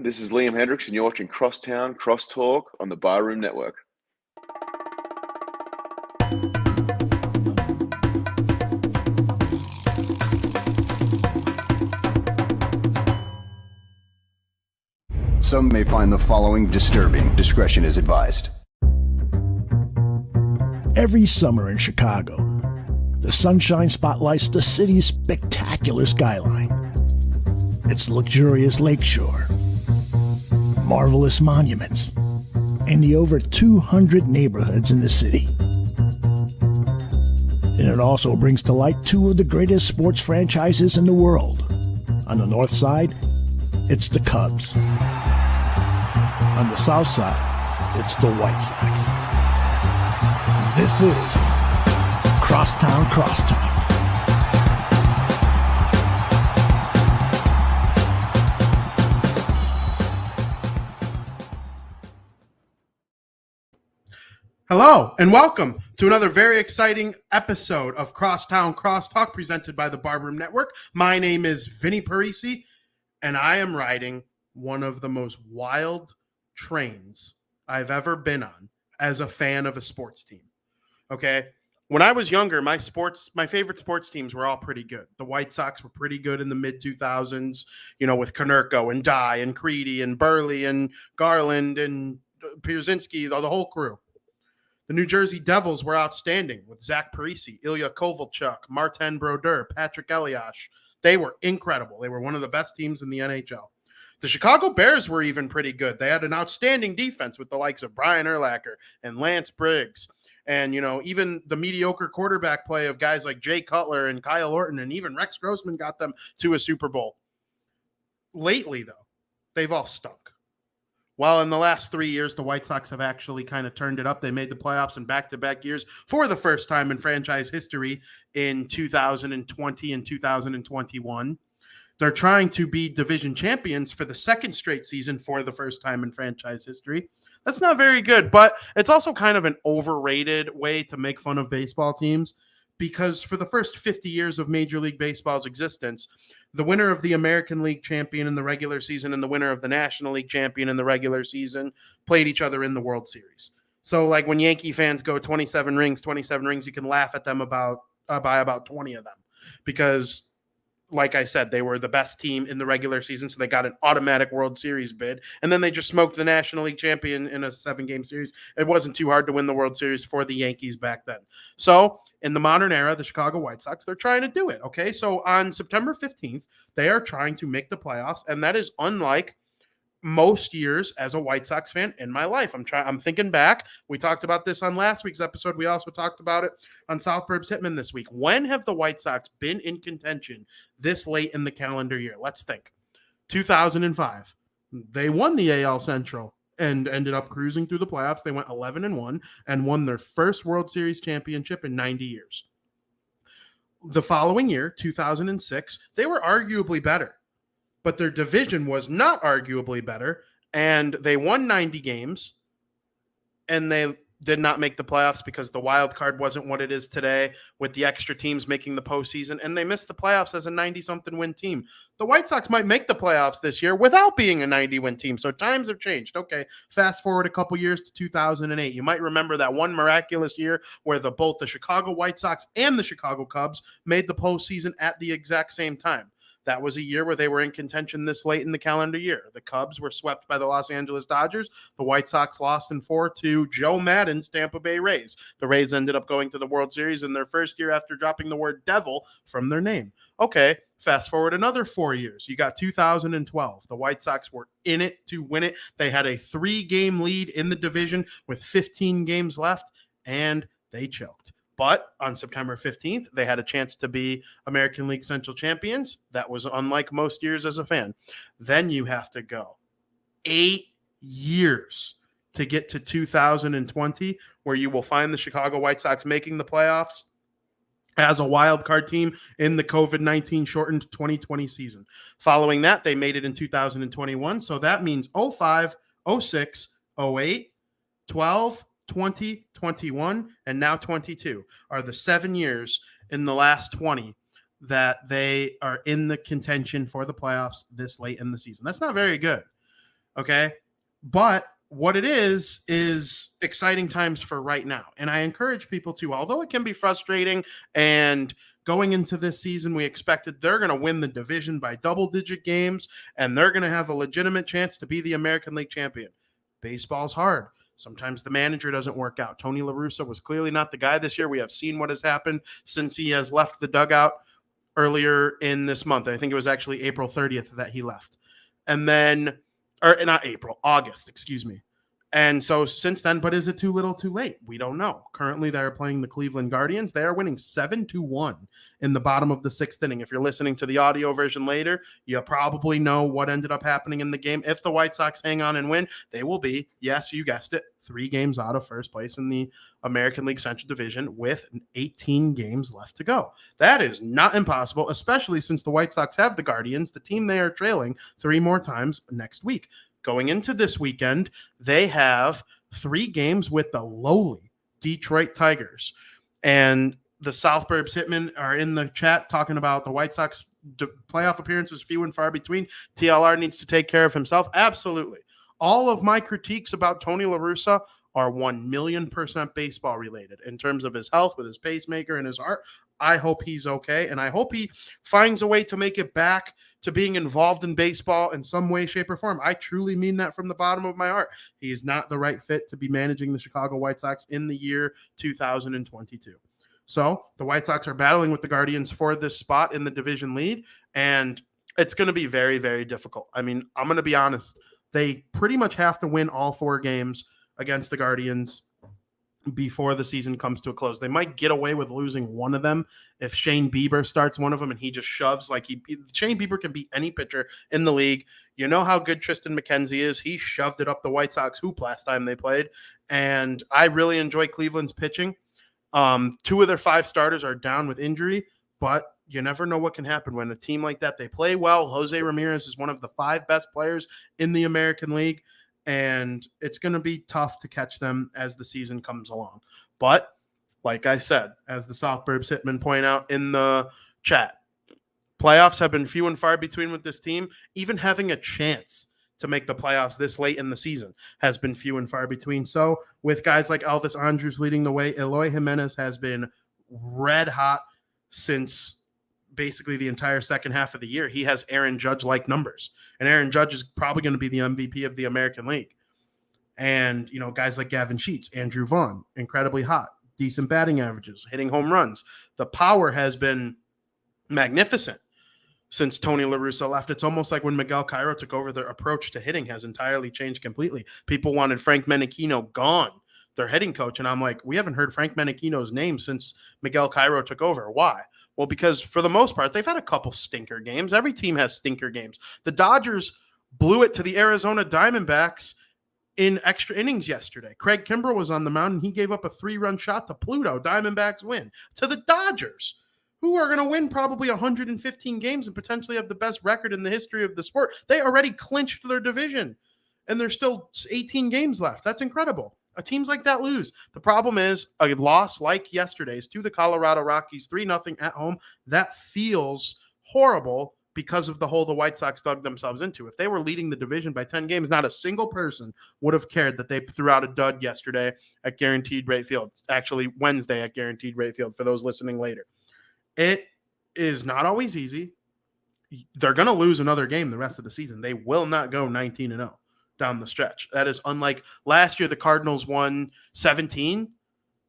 This is Liam Hendricks, and you're watching Crosstown Crosstalk on the Barroom Network. Some may find the following disturbing. Discretion is advised. Every summer in Chicago, the sunshine spotlights the city's spectacular skyline. Its luxurious lakeshore, marvelous monuments, and the over 200 neighborhoods in the city. And it also brings to light two of the greatest sports franchises in the world. On the north side, it's the Cubs. On the south side, it's the White Sox. This is Crosstown Crosstalk. Hello and welcome to another very exciting episode of Crosstown Crosstalk presented by the Barroom Network. My name is Vinnie Parise, and I am riding one of the most wild trains I've ever been on as a fan of a sports team. Okay, when I was younger, my favorite sports teams were all pretty good. The White Sox were pretty good in the mid-2000s, with Konerko and Dye and Creedy and Burley and Garland and Pierzynski, the whole crew. The New Jersey Devils were outstanding with Zach Parise, Ilya Kovalchuk, Martin Brodeur, Patrick Elias. They were incredible. They were one of the best teams in the NHL. The Chicago Bears were even pretty good. They had an outstanding defense with the likes of Brian Urlacher and Lance Briggs. And, even the mediocre quarterback play of guys like Jay Cutler and Kyle Orton and even Rex Grossman got them to a Super Bowl. Lately, though, they've all stunk. Well, in the last 3 years, the White Sox have actually kind of turned it up. They made the playoffs in back-to-back years for the first time in franchise history in 2020 and 2021. They're trying to be division champions for the second straight season for the first time in franchise history. That's not very good, but it's also kind of an overrated way to make fun of baseball teams because for the first 50 years of Major League Baseball's existence, the winner of the American League champion in the regular season and the winner of the National League champion in the regular season played each other in the World Series. So like when Yankee fans go 27 rings, you can laugh at them by about 20 of them because like I said, they were the best team in the regular season, so they got an automatic World Series bid. And then they just smoked the National League champion in a 7-game series. It wasn't too hard to win the World Series for the Yankees back then. So in the modern era, the Chicago White Sox, they're trying to do it, okay? So on September 15th, they are trying to make the playoffs, and that is unlike most years as a White Sox fan in my life. I'm thinking back. We talked about this on last week's episode. We also talked about it on South Burbs Hitman this week. When have the White Sox been in contention this late in the calendar year? Let's think. 2005. They won the AL Central and ended up cruising through the playoffs. They went 11-1 and won their first World Series championship in 90 years. The following year, 2006, they were arguably better. But their division was not arguably better, and they won 90 games, and they did not make the playoffs because the wild card wasn't what it is today with the extra teams making the postseason, and they missed the playoffs as a 90-something win team. The White Sox might make the playoffs this year without being a 90-win team, so times have changed. Okay, fast forward a couple years to 2008. You might remember that one miraculous year where both the Chicago White Sox and the Chicago Cubs made the postseason at the exact same time. That was a year where they were in contention this late in the calendar year. The Cubs were swept by the Los Angeles Dodgers. The White Sox lost in 4 to Joe Maddon's Tampa Bay Rays. The Rays ended up going to the World Series in their first year after dropping the word devil from their name. Okay, fast forward another 4 years. You got 2012. The White Sox were in it to win it. They had a 3-game lead in the division with 15 games left, and they choked. But on September 15th, they had a chance to be American League Central champions. That was unlike most years as a fan. Then you have to go 8 years to get to 2020, where you will find the Chicago White Sox making the playoffs as a wild card team in the COVID-19 shortened 2020 season. Following that, they made it in 2021. So that means 05, 06, 08, 12, 20, 21, and now 22 are the 7 years in the last 20 that they are in the contention for the playoffs this late in the season. That's not very good. Okay. But what it is exciting times for right now. And I encourage people to, although it can be frustrating, and going into this season, we expected they're going to win the division by double-digit games, and they're going to have a legitimate chance to be the American League champion. Baseball's hard. Sometimes the manager doesn't work out. Tony La Russa was clearly not the guy this year. We have seen what has happened since he has left the dugout earlier in this month. I think it was actually April 30th that he left. And then, or not April, August, excuse me. And so since then, but is it too little, too late? We don't know. Currently, they're playing the Cleveland Guardians. They are winning 7-1 in the bottom of the sixth inning. If you're listening to the audio version later, you probably know what ended up happening in the game. If the White Sox hang on and win, they will be, yes, you guessed it, 3 games out of first place in the American League Central Division with 18 games left to go. That is not impossible, especially since the White Sox have the Guardians, the team they are trailing, 3 more times next week. Going into this weekend, they have 3 games with the lowly Detroit Tigers. And the South Burbs Hitmen are in the chat talking about the White Sox playoff appearances few and far between. TLR needs to take care of himself. Absolutely. All of my critiques about Tony La Russa are 1,000,000% baseball related in terms of his health with his pacemaker and his heart. I hope he's okay, and I hope he finds a way to make it back to being involved in baseball in some way, shape, or form. I truly mean that from the bottom of my heart. He is not the right fit to be managing the Chicago White Sox in the year 2022. So the White Sox are battling with the Guardians for this spot in the division lead, and it's going to be very, very difficult. I mean, I'm going to be honest. They pretty much have to win all 4 games against the Guardians before the season comes to a close. They might get away with losing one of them if Shane Bieber starts one of them and he just shoves like Shane Bieber can beat any pitcher in the league. You know how good Tristan McKenzie is. He shoved it up the White Sox hoop last time they played. And I really enjoy Cleveland's pitching. 2 of their 5 starters are down with injury, but you never know what can happen when a team like that, they play well. Jose Ramirez is one of the 5 best players in the American League, and it's going to be tough to catch them as the season comes along. But like I said, as the South Burbs Hitmen point out in the chat, playoffs have been few and far between with this team. Even having a chance to make the playoffs this late in the season has been few and far between. So with guys like Elvis Andrus leading the way, Eloy Jimenez has been red hot since basically the entire second half of the year. He has Aaron Judge-like numbers, and Aaron Judge is probably going to be the MVP of the American League. And, you know, guys like Gavin Sheets, Andrew Vaughn, incredibly hot, decent batting averages, hitting home runs. The power has been magnificent since Tony La Russa left. It's almost like when Miguel Cairo took over, their approach to hitting has entirely changed completely. People wanted Frank Menechino gone, their hitting coach. And I'm like, we haven't heard Frank Menechino's name since Miguel Cairo took over. Why? Well, because for the most part, they've had a couple stinker games. Every team has stinker games. The Dodgers blew it to the Arizona Diamondbacks in extra innings yesterday. Craig Kimbrell was on the mound, and he gave up a 3-run shot to Pluto. Diamondbacks win to the Dodgers, who are going to win probably 115 games and potentially have the best record in the history of the sport. They already clinched their division, and there's still 18 games left. That's incredible. Teams like that lose. The problem is a loss like yesterday's to the Colorado Rockies, 3-0 at home. That feels horrible because of the hole the White Sox dug themselves into. If they were leading the division by 10 games, not a single person would have cared that they threw out a dud yesterday at Guaranteed Rate Field. Actually, Wednesday at Guaranteed Rate Field for those listening later. It is not always easy. They're going to lose another game the rest of the season. They will not go 19-0 down the stretch. That is unlike last year. The Cardinals won 17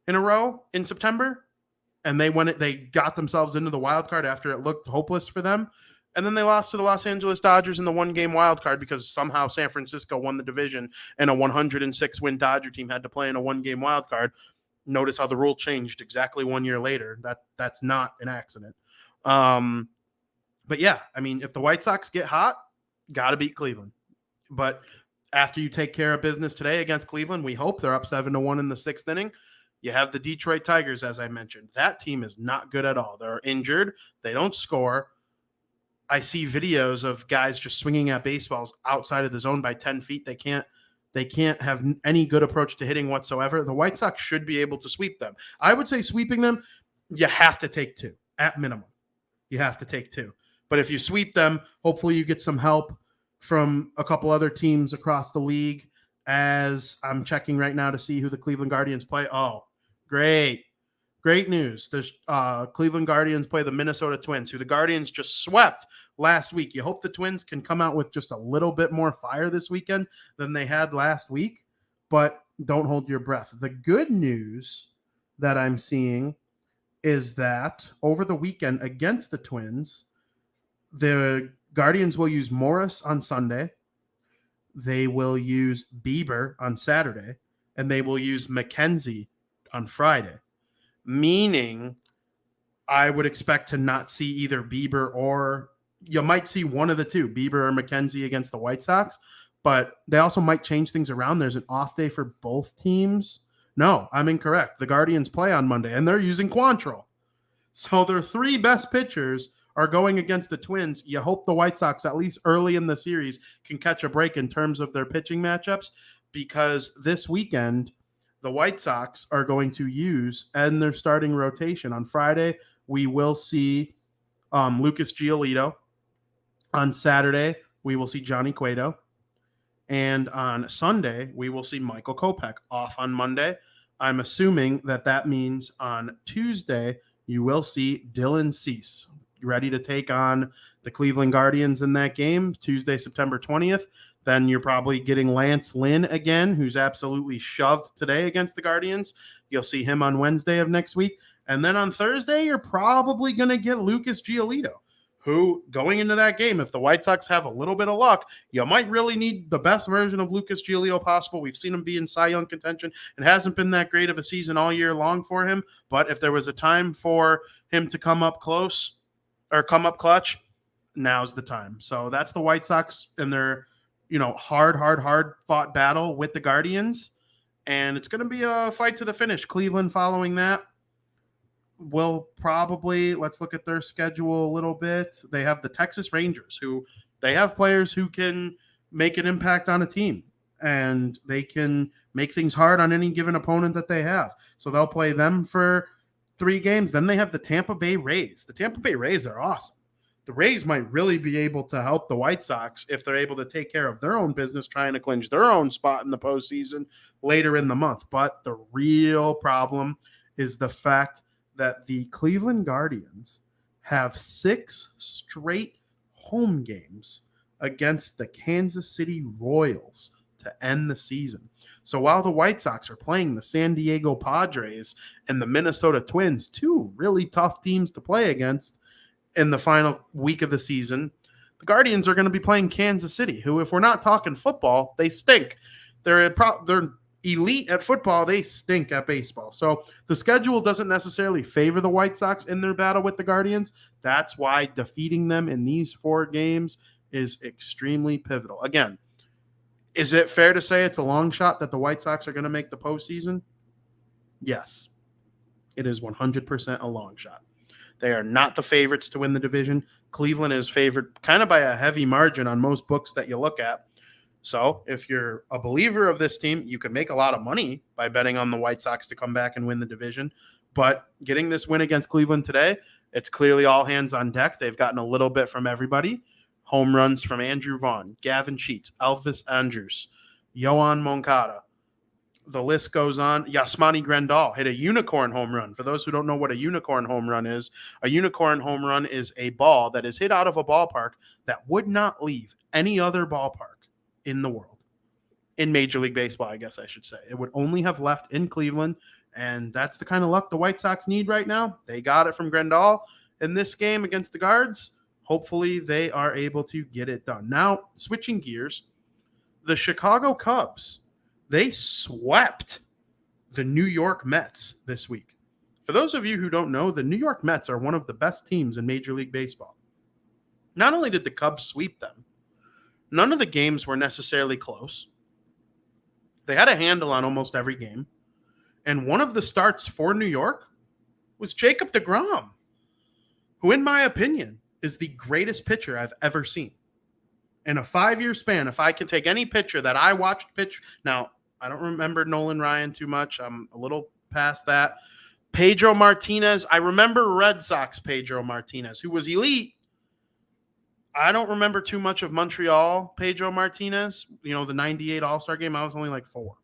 in a row in September, and they got themselves into the wild card after it looked hopeless for them. And then they lost to the Los Angeles Dodgers in the 1-game wild card because somehow San Francisco won the division and a 106-win Dodger team had to play in a 1-game wild card. Notice how the rule changed exactly 1 year later. That's not an accident. But yeah, I mean, if the White Sox get hot, got to beat Cleveland. But after you take care of business today against Cleveland, we hope they're up 7-1 in the 6th inning. You have the Detroit Tigers, as I mentioned. That team is not good at all. They're injured. They don't score. I see videos of guys just swinging at baseballs outside of the zone by 10 feet. They can't have any good approach to hitting whatsoever. The White Sox should be able to sweep them. I would say sweeping them, you have to take 2 at minimum. You have to take 2. But if you sweep them, hopefully you get some help from a couple other teams across the league as I'm checking right now to see who the Cleveland Guardians play. Oh, great. Great news. The Cleveland Guardians play the Minnesota Twins, who the Guardians just swept last week. You hope the Twins can come out with just a little bit more fire this weekend than they had last week, but don't hold your breath. The good news that I'm seeing is that over the weekend against the Twins, the Guardians will use Morris on Sunday. They will use Bieber on Saturday, and they will use McKenzie on Friday. Meaning, I would expect to not see either Bieber or you might see one of the two, Bieber or McKenzie against the White Sox, but they also might change things around. There's an off day for both teams. No, I'm incorrect. The Guardians play on Monday, and they're using Quantrill. So their three best pitchers are going against the Twins. You hope the White Sox, at least early in the series, can catch a break in terms of their pitching matchups, because this weekend, the White Sox are going to use, and their starting rotation. On Friday, we will see Lucas Giolito. On Saturday, we will see Johnny Cueto. And on Sunday, we will see Michael Kopech. Off on Monday. I'm assuming that means on Tuesday, you will see Dylan Cease ready to take on the Cleveland Guardians in that game, Tuesday, September 20th. Then you're probably getting Lance Lynn again, who's absolutely shoved today against the Guardians. You'll see him on Wednesday of next week. And then on Thursday, you're probably going to get Lucas Giolito, who, going into that game, if the White Sox have a little bit of luck, you might really need the best version of Lucas Giolito possible. We've seen him be in Cy Young contention. It hasn't been that great of a season all year long for him, but if there was a time for him to come up close or come up clutch, now's the time. So that's the White Sox and their hard fought battle with the Guardians. And it's going to be a fight to the finish. Cleveland following that will probably, let's look at their schedule a little bit. They have the Texas Rangers, who they have players who can make an impact on a team, and they can make things hard on any given opponent that they have. So they'll play them for 3 games. Then they have the Tampa Bay Rays. The Tampa Bay Rays are awesome. The Rays might really be able to help the White Sox if they're able to take care of their own business, trying to clinch their own spot in the postseason later in the month. But the real problem is the fact that the Cleveland Guardians have 6 straight home games against the Kansas City Royals to end the season. So while the White Sox are playing the San Diego Padres and the Minnesota Twins, 2 really tough teams to play against in the final week of the season, the Guardians are going to be playing Kansas City, who, if we're not talking football, they stink. They're elite at football. They stink at baseball. So the schedule doesn't necessarily favor the White Sox in their battle with the Guardians. That's why defeating them in these 4 games is extremely pivotal. Again, is it fair to say it's a long shot that the White Sox are going to make the postseason? Yes, it is 100% a long shot. They are not the favorites to win the division. Cleveland is favored kind of by a heavy margin on most books that you look at. So if you're a believer of this team, you can make a lot of money by betting on the White Sox to come back and win the division. But getting this win against Cleveland today, it's clearly all hands on deck. They've gotten a little bit from everybody. Home runs from Andrew Vaughn, Gavin Sheets, Elvis Andrus, Yohan Moncada. The list goes on. Yasmani Grandal hit a unicorn home run. For those who don't know what a unicorn home run is, a unicorn home run is a ball that is hit out of a ballpark that would not leave any other ballpark in the world. In Major League Baseball, I guess I should say. It would only have left in Cleveland, and that's the kind of luck the White Sox need right now. They got it from Grandal in this game against the Guards. Hopefully they are able to get it done. Now, switching gears, the Chicago Cubs, they swept the New York Mets this week. For those of you who don't know, the New York Mets are one of the best teams in Major League Baseball. Not only did the Cubs sweep them, none of the games were necessarily close. They had a handle on almost every game. And one of the starts for New York was Jacob deGrom, who, in my opinion, is the greatest pitcher I've ever seen. In a 5-year span, if I can take any pitcher that I watched pitch, now, I don't remember Nolan Ryan too much. I'm a little past that. Pedro Martinez, I remember Red Sox Pedro Martinez, who was elite. I don't remember too much of Montreal, Pedro Martinez. The 98 All-Star game, I was only like 4.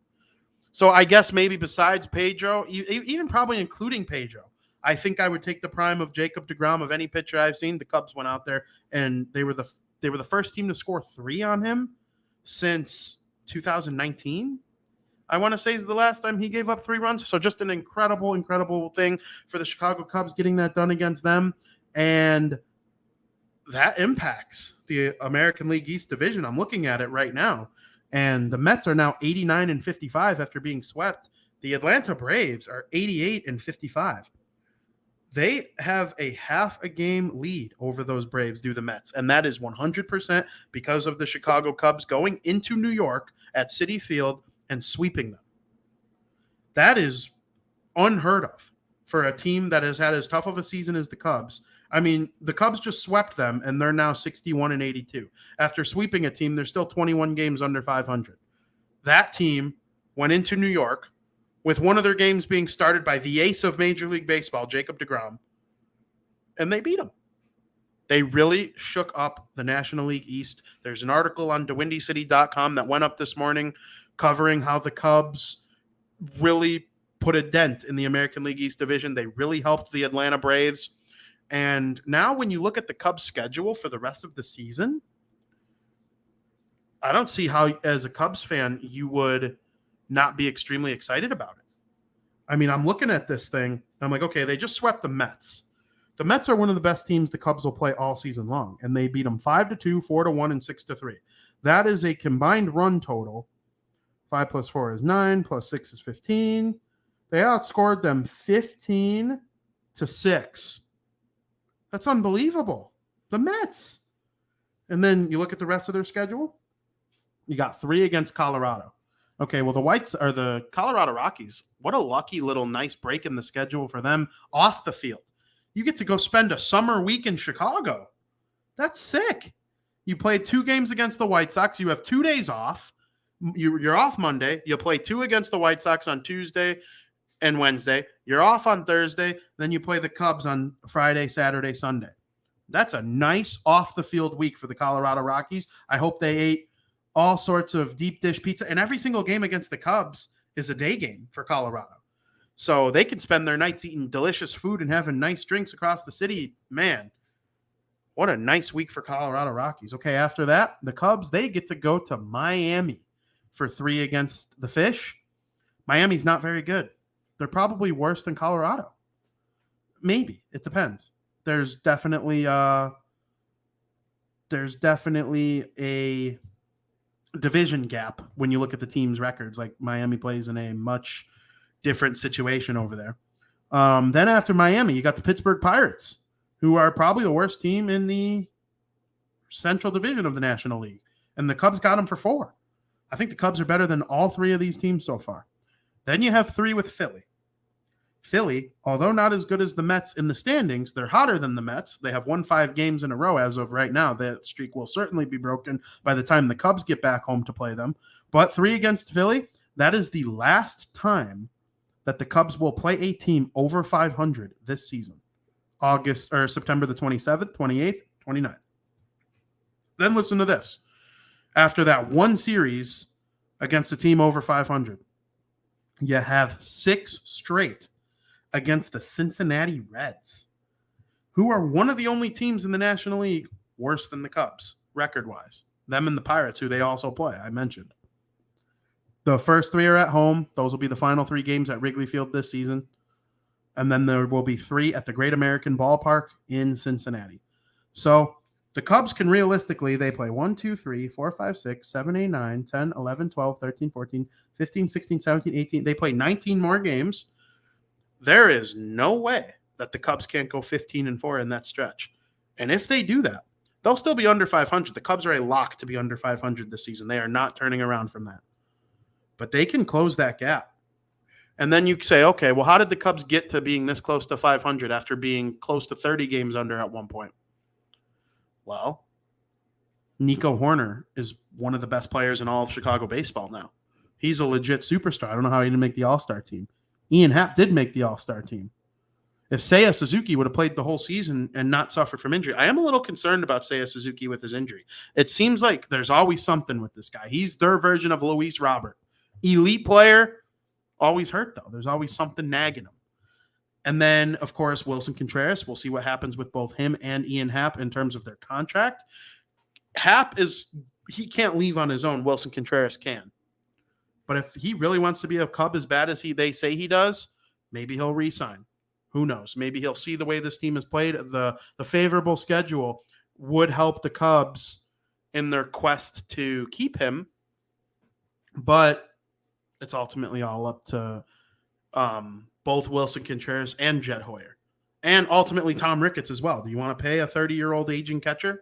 So I guess maybe besides Pedro, even probably including Pedro, I think I would take the prime of Jacob deGrom of any pitcher I've seen. The Cubs went out there and they were the first team to score 3 on him since 2019. I want to say is the last time he gave up 3 runs. So just an incredible, incredible thing for the Chicago Cubs getting that done against them. And that impacts the American League East division. I'm looking at it right now. And the Mets are now 89-55 after being swept. The Atlanta Braves are 88-55. They have a half a game lead over those Braves, do the Mets. And that is 100% because of the Chicago Cubs going into New York at Citi Field and sweeping them. That is unheard of for a team that has had as tough of a season as the Cubs. I mean, the Cubs just swept them, and they're now 61-82. After sweeping a team, they're still 21 games under 500. That team went into New York with one of their games being started by the ace of Major League Baseball, Jacob deGrom, and they beat him. They really shook up the National League East. There's an article on DeWindyCity.com that went up this morning covering how the Cubs really put a dent in the American League East division. They really helped the Atlanta Braves. And now when you look at the Cubs schedule for the rest of the season, I don't see how, as a Cubs fan, you would not be extremely excited about it. I mean, I'm looking at this thing. I'm like, okay, they just swept the Mets. The Mets are one of the best teams the Cubs will play all season long, and they beat them 5-2, 4-1, and 6-3. That is a combined run total. 5 + 4 is 9, + 6 is 15. They outscored them 15-6. That's unbelievable. The Mets. And then you look at the rest of their schedule. You got 3 against Colorado. Okay, well, the Colorado Rockies, what a lucky little nice break in the schedule for them off the field. You get to go spend a summer week in Chicago. That's sick. You play 2 games against the White Sox. You have 2 days off. You're off Monday. You play 2 against the White Sox on Tuesday and Wednesday. You're off on Thursday. Then you play the Cubs on Friday, Saturday, Sunday. That's a nice off-the-field week for the Colorado Rockies. I hope they ate all sorts of deep dish pizza. And every single game against the Cubs is a day game for Colorado. So they can spend their nights eating delicious food and having nice drinks across the city. Man, what a nice week for Colorado Rockies. Okay, after that, the Cubs, they get to go to Miami for 3 against the Fish. Miami's not very good. They're probably worse than Colorado. Maybe. It depends. There's definitely a division gap when you look at the team's records. Like Miami plays in a much different situation over there. Then after Miami, you got the Pittsburgh Pirates, who are probably the worst team in the Central Division of the National League. And the Cubs got them for 4. I think the Cubs are better than all 3 of these teams so far. Then you have 3 with Philly. Philly, although not as good as the Mets in the standings, they're hotter than the Mets. They have won 5 games in a row as of right now. That streak will certainly be broken by the time the Cubs get back home to play them. But 3 against Philly, that is the last time that the Cubs will play a team over 500 this season. September the 27th, 28th, 29th. Then listen to this. After that one series against a team over 500, you have 6 straight against the Cincinnati Reds, who are one of the only teams in the National League worse than the Cubs, record-wise. Them and the Pirates, who they also play, I mentioned. The first 3 are at home. Those will be the final 3 games at Wrigley Field this season. And then there will be 3 at the Great American Ballpark in Cincinnati. So the Cubs can realistically, they play 1, 2, 3, 4, 5, 6, 7, 8, 9, 10, 11, 12, 13, 14, 15, 16, 17, 18. They play 19 more games. There is no way that the Cubs can't go 15-4 in that stretch. And if they do that, they'll still be under 500. The Cubs are a lock to be under 500 this season. They are not turning around from that. But they can close that gap. And then you say, okay, well, how did the Cubs get to being this close to 500 after being close to 30 games under at one point? Well, Nico Horner is one of the best players in all of Chicago baseball now. He's a legit superstar. I don't know how he didn't make the All-Star team. Ian Happ did make the All-Star team. If Seiya Suzuki would have played the whole season and not suffered from injury, I am a little concerned about Seiya Suzuki with his injury. It seems like there's always something with this guy. He's their version of Luis Robert. Elite player, always hurt, though. There's always something nagging him. And then, of course, Wilson Contreras. We'll see what happens with both him and Ian Happ in terms of their contract. Happ he can't leave on his own. Wilson Contreras can. But if he really wants to be a Cub as bad as they say he does, maybe he'll re-sign. Who knows? Maybe he'll see the way this team has played. The favorable schedule would help the Cubs in their quest to keep him. But it's ultimately all up to both Wilson Contreras and Jed Hoyer. And ultimately Tom Ricketts as well. Do you want to pay a 30-year-old aging catcher?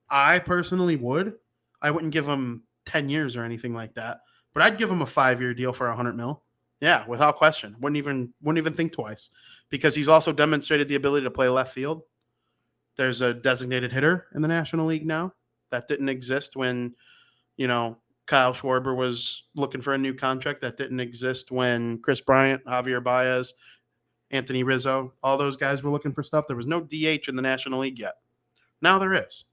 I personally would. I wouldn't give him 10 years or anything like that. But I'd give him a 5-year deal for $100 million. Yeah, without question. Wouldn't even think twice, because he's also demonstrated the ability to play left field. There's a designated hitter in the National League now. That didn't exist when, Kyle Schwarber was looking for a new contract. That didn't exist when Chris Bryant, Javier Baez, Anthony Rizzo, all those guys were looking for stuff. There was no DH in the National League yet. Now there is.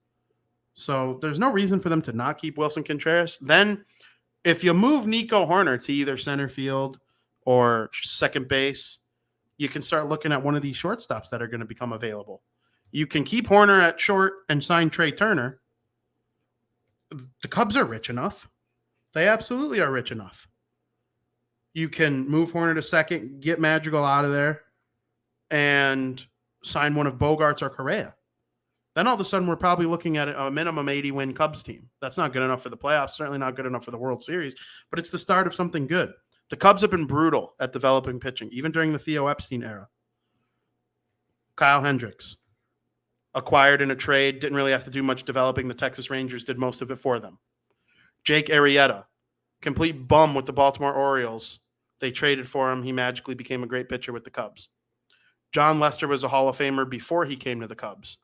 So there's no reason for them to not keep Wilson Contreras. Then if you move Nico Horner to either center field or second base, you can start looking at one of these shortstops that are going to become available. You can keep Horner at short and sign Trey Turner. The Cubs are rich enough. They absolutely are rich enough. You can move Horner to second, get Madrigal out of there, and sign one of Bogarts or Correa. Then all of a sudden we're probably looking at a minimum 80-win Cubs team. That's not good enough for the playoffs, certainly not good enough for the World Series, but it's the start of something good. The Cubs have been brutal at developing pitching, even during the Theo Epstein era. Kyle Hendricks, acquired in a trade, didn't really have to do much developing. The Texas Rangers did most of it for them. Jake Arrieta, complete bum with the Baltimore Orioles. They traded for him. He magically became a great pitcher with the Cubs. John Lester was a Hall of Famer before he came to the Cubs.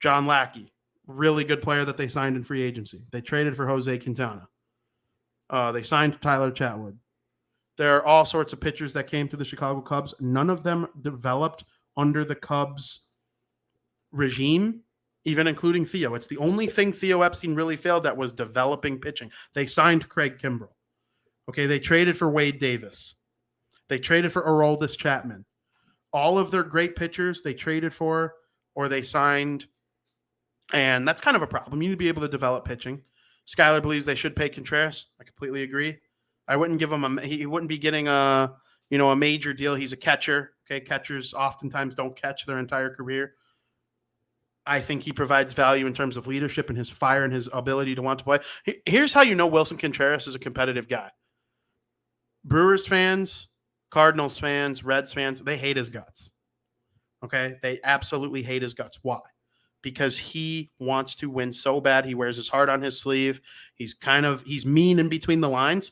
John Lackey, really good player that they signed in free agency. They traded for Jose Quintana. They signed Tyler Chatwood. There are all sorts of pitchers that came to the Chicago Cubs. None of them developed under the Cubs regime, even including Theo. It's the only thing Theo Epstein really failed at was developing pitching. They signed Craig Kimbrell. Okay, they traded for Wade Davis. They traded for Aroldis Chapman. All of their great pitchers they traded for or they signed, and that's kind of a problem. You need to be able to develop pitching. Skyler believes they should pay Contreras. I completely agree. I wouldn't give him he wouldn't be getting a major deal. He's a catcher. Okay, catchers oftentimes don't catch their entire career. I think he provides value in terms of leadership and his fire and his ability to want to play. Here's how you know Wilson Contreras is a competitive guy. Brewers fans, Cardinals fans, Reds fans, they hate his guts. Okay? They absolutely hate his guts. Why? Because he wants to win so bad. He wears his heart on his sleeve. He's mean in between the lines.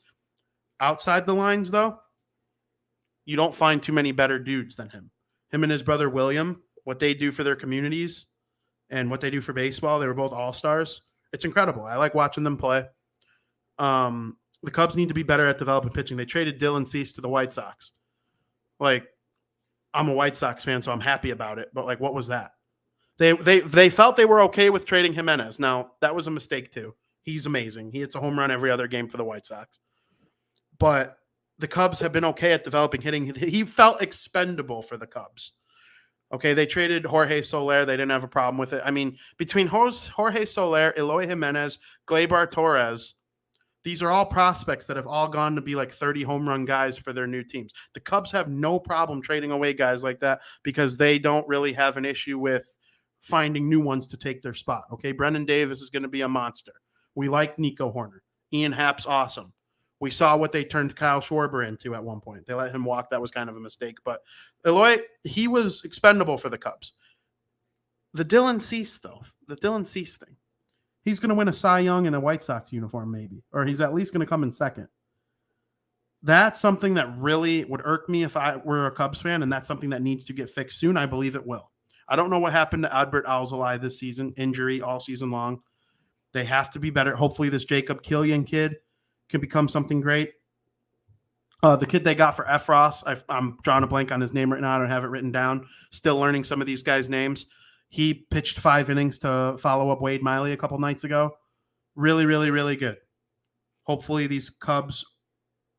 Outside the lines, though, you don't find too many better dudes than him. Him and his brother William, what they do for their communities and what they do for baseball, they were both all-stars. It's incredible. I like watching them play. The Cubs need to be better at developing pitching. They traded Dylan Cease to the White Sox. I'm a White Sox fan, so I'm happy about it. But, what was that? They felt they were okay with trading Jimenez. Now, that was a mistake, too. He's amazing. He hits a home run every other game for the White Sox. But the Cubs have been okay at developing hitting. He felt expendable for the Cubs. Okay, they traded Jorge Soler. They didn't have a problem with it. I mean, between Jorge Soler, Eloy Jimenez, Gleyber Torres, these are all prospects that have all gone to be 30 home run guys for their new teams. The Cubs have no problem trading away guys like that because they don't really have an issue with finding new ones to take their spot. Okay, Brendan Davis is going to be a monster. We like Nico Horner. Ian Happ's awesome. We saw what they turned Kyle Schwarber into at one point. They let him walk. That was kind of a mistake. But Eloy, he was expendable for the Cubs. The Dylan Cease thing. He's going to win a Cy Young in a White Sox uniform maybe. Or he's at least going to come in second. That's something that really would irk me if I were a Cubs fan, and that's something that needs to get fixed soon. I believe it will. I don't know what happened to Albert Alzolay this season. Injury all season long. They have to be better. Hopefully this Jacob Killian kid can become something great. The kid they got for Efros, I'm drawing a blank on his name right now. I don't have it written down. Still learning some of these guys' names. He pitched 5 innings to follow up Wade Miley a couple nights ago. Really, really, really good. Hopefully these Cubs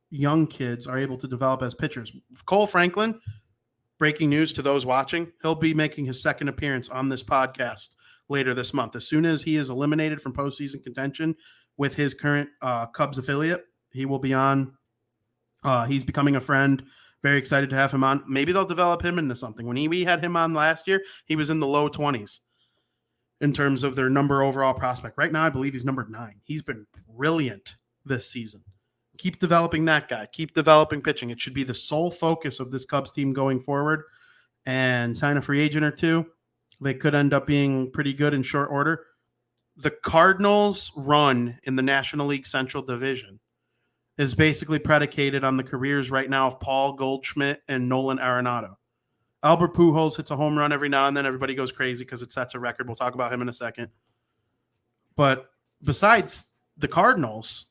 young kids are able to develop as pitchers. Cole Franklin, breaking news to those watching, he'll be making his second appearance on this podcast later this month. As soon as he is eliminated from postseason contention with his current Cubs affiliate, he will be on. He's becoming a friend. Very excited to have him on. Maybe they'll develop him into something. When we had him on last year, he was in the low 20s in terms of their number overall prospect. Right now, I believe he's number 9. He's been brilliant this season. Keep developing that guy. Keep developing pitching. It should be the sole focus of this Cubs team going forward. And sign a free agent or two. They could end up being pretty good in short order. The Cardinals' run in the National League Central Division is basically predicated on the careers right now of Paul Goldschmidt and Nolan Arenado. Albert Pujols hits a home run every now and then. Everybody goes crazy because it sets a record. We'll talk about him in a second. But besides the Cardinals,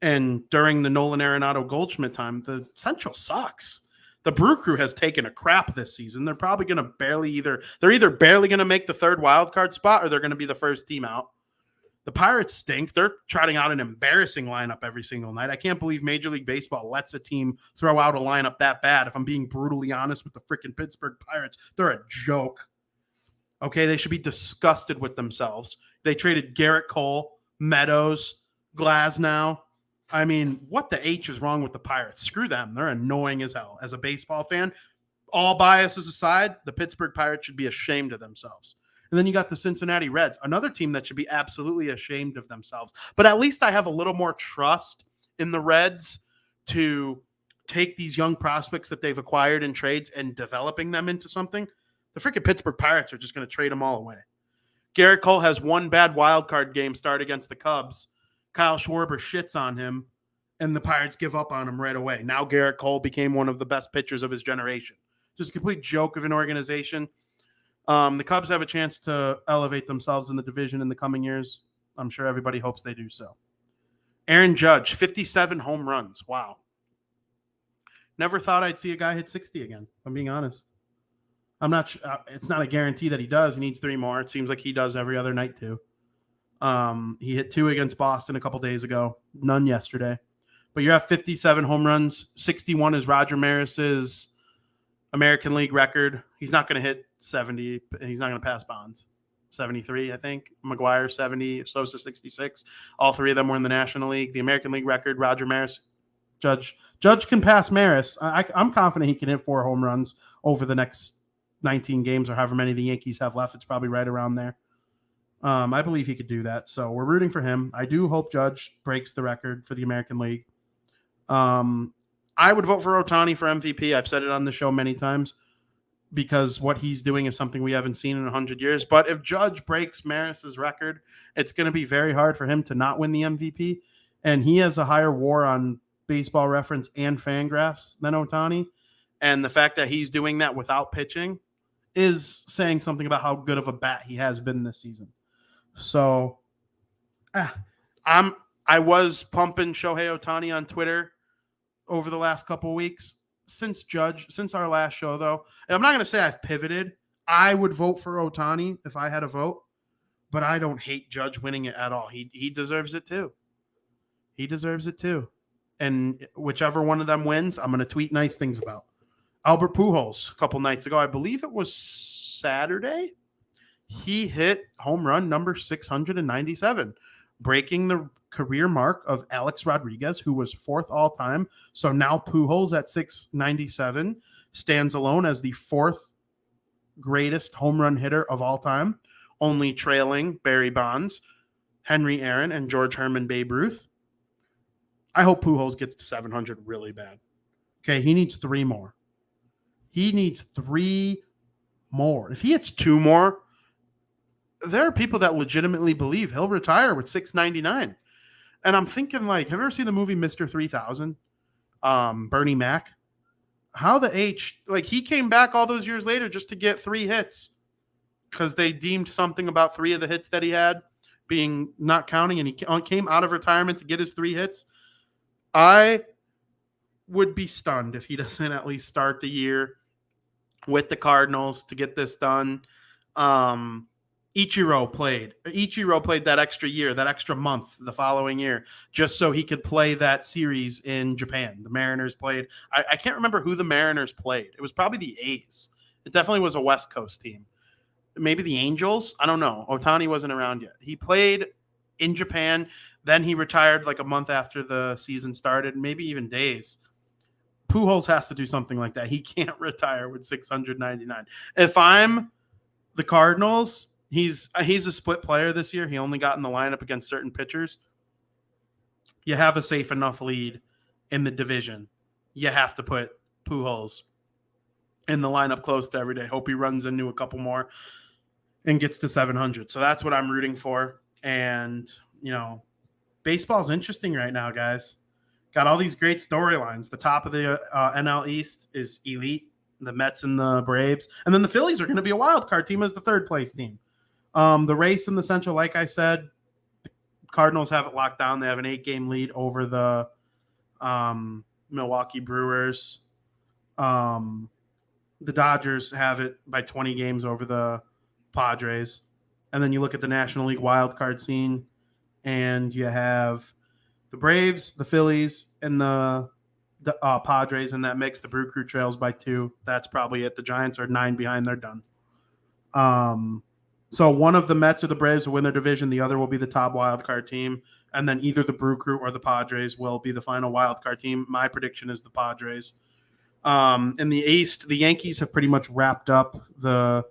and during the Nolan Arenado Goldschmidt time, the Central sucks. The Brew Crew has taken a crap this season. They're probably going to either barely going to make the third wild card spot or they're going to be the first team out. The Pirates stink. They're trotting out an embarrassing lineup every single night. I can't believe Major League Baseball lets a team throw out a lineup that bad. If I'm being brutally honest with the freaking Pittsburgh Pirates, they're a joke. Okay, they should be disgusted with themselves. They traded Garrett Cole, Meadows, Glasnow. I mean, what the H is wrong with the Pirates? Screw them. They're annoying as hell. As a baseball fan, all biases aside, the Pittsburgh Pirates should be ashamed of themselves. And then you got the Cincinnati Reds, another team that should be absolutely ashamed of themselves. But at least I have a little more trust in the Reds to take these young prospects that they've acquired in trades and developing them into something. The freaking Pittsburgh Pirates are just going to trade them all away. Garrett Cole has one bad wild card game start against the Cubs. Kyle Schwarber shits on him, and the Pirates give up on him right away. Now Garrett Cole became one of the best pitchers of his generation. Just a complete joke of an organization. The Cubs have a chance to elevate themselves in the division in the coming years. I'm sure everybody hopes they do so. Aaron Judge, 57 home runs. Wow. Never thought I'd see a guy hit 60 again, if I'm being honest. I'm not. It's not a guarantee that he does. He needs 3 more. It seems like he does every other night too. He hit 2 against Boston a couple days ago. None yesterday. But you're at 57 home runs. 61 is Roger Maris's American League record. He's not going to hit 70. He's not going to pass Bonds. 73, I think. McGuire, 70. Sosa, 66. All 3 of them were in the National League. The American League record, Roger Maris. Judge can pass Maris. I'm confident he can hit 4 home runs over the next 19 games or however many the Yankees have left. It's probably right around there. I believe he could do that. So we're rooting for him. I do hope Judge breaks the record for the American League. I would vote for Ohtani for MVP. I've said it on the show many times because what he's doing is something we haven't seen in 100 years. But if Judge breaks Maris's record, it's going to be very hard for him to not win the MVP. And he has a higher WAR on Baseball Reference and Fangraphs than Ohtani. And the fact that he's doing that without pitching is saying something about how good of a bat he has been this season. So I was pumping Shohei Ohtani on Twitter over the last couple of weeks. Since our last show, though, and I'm not going to say I've pivoted. I would vote for Ohtani if I had a vote, but I don't hate Judge winning it at all. He deserves it too. He deserves it too. And whichever one of them wins, I'm going to tweet nice things about. Albert Pujols, a couple nights ago, I believe it was Saturday, he hit home run number 697, breaking the career mark of Alex Rodriguez, who was 4th all-time. So now Pujols at 697 stands alone as the 4th greatest home run hitter of all time, only trailing Barry Bonds, Henry Aaron, and George Herman Babe Ruth. I hope Pujols gets to 700 really bad. Okay, he needs 3 more. He needs 3 more. If he hits 2 more, there are people that legitimately believe he'll retire with 699. And I'm thinking, like, have you ever seen the movie Mr. 3000? Bernie Mac? How the H, like, he came back all those years later just to get 3 hits because they deemed something about 3 of the hits that he had being not counting, and he came out of retirement to get his 3 hits. I would be stunned if he doesn't at least start the year with the Cardinals to get this done. Ichiro played that extra year, that extra month the following year, just so he could play that series in Japan. The Mariners played. I can't remember who the Mariners played. It was probably the A's. It definitely was a West Coast team. Maybe the Angels. I don't know. Ohtani wasn't around yet. He played in Japan. Then he retired like a month after the season started, maybe even days. Pujols has to do something like that. He can't retire with 699. If I'm the Cardinals, he's a split player this year. He only got in the lineup against certain pitchers. You have a safe enough lead in the division. You have to put Pujols in the lineup close to every day. Hope he runs into a couple more and gets to 700. So that's what I'm rooting for. And, baseball's interesting right now, guys. Got all these great storylines. The top of the NL East is elite. The Mets and the Braves. And then the Phillies are going to be a wild card team as the third place team. The race in the Central, like I said, the Cardinals have it locked down. They have an 8-game lead over the Milwaukee Brewers. The Dodgers have it by 20 games over the Padres. And then you look at the National League wild card scene, and you have the Braves, the Phillies, and the Padres in that mix. The Brew Crew trails by 2. That's probably it. The Giants are 9 behind. They're done. So one of the Mets or the Braves will win their division. The other will be the top wild card team. And then either the Brew Crew or the Padres will be the final wild card team. My prediction is the Padres. In the East, the Yankees have pretty much wrapped up the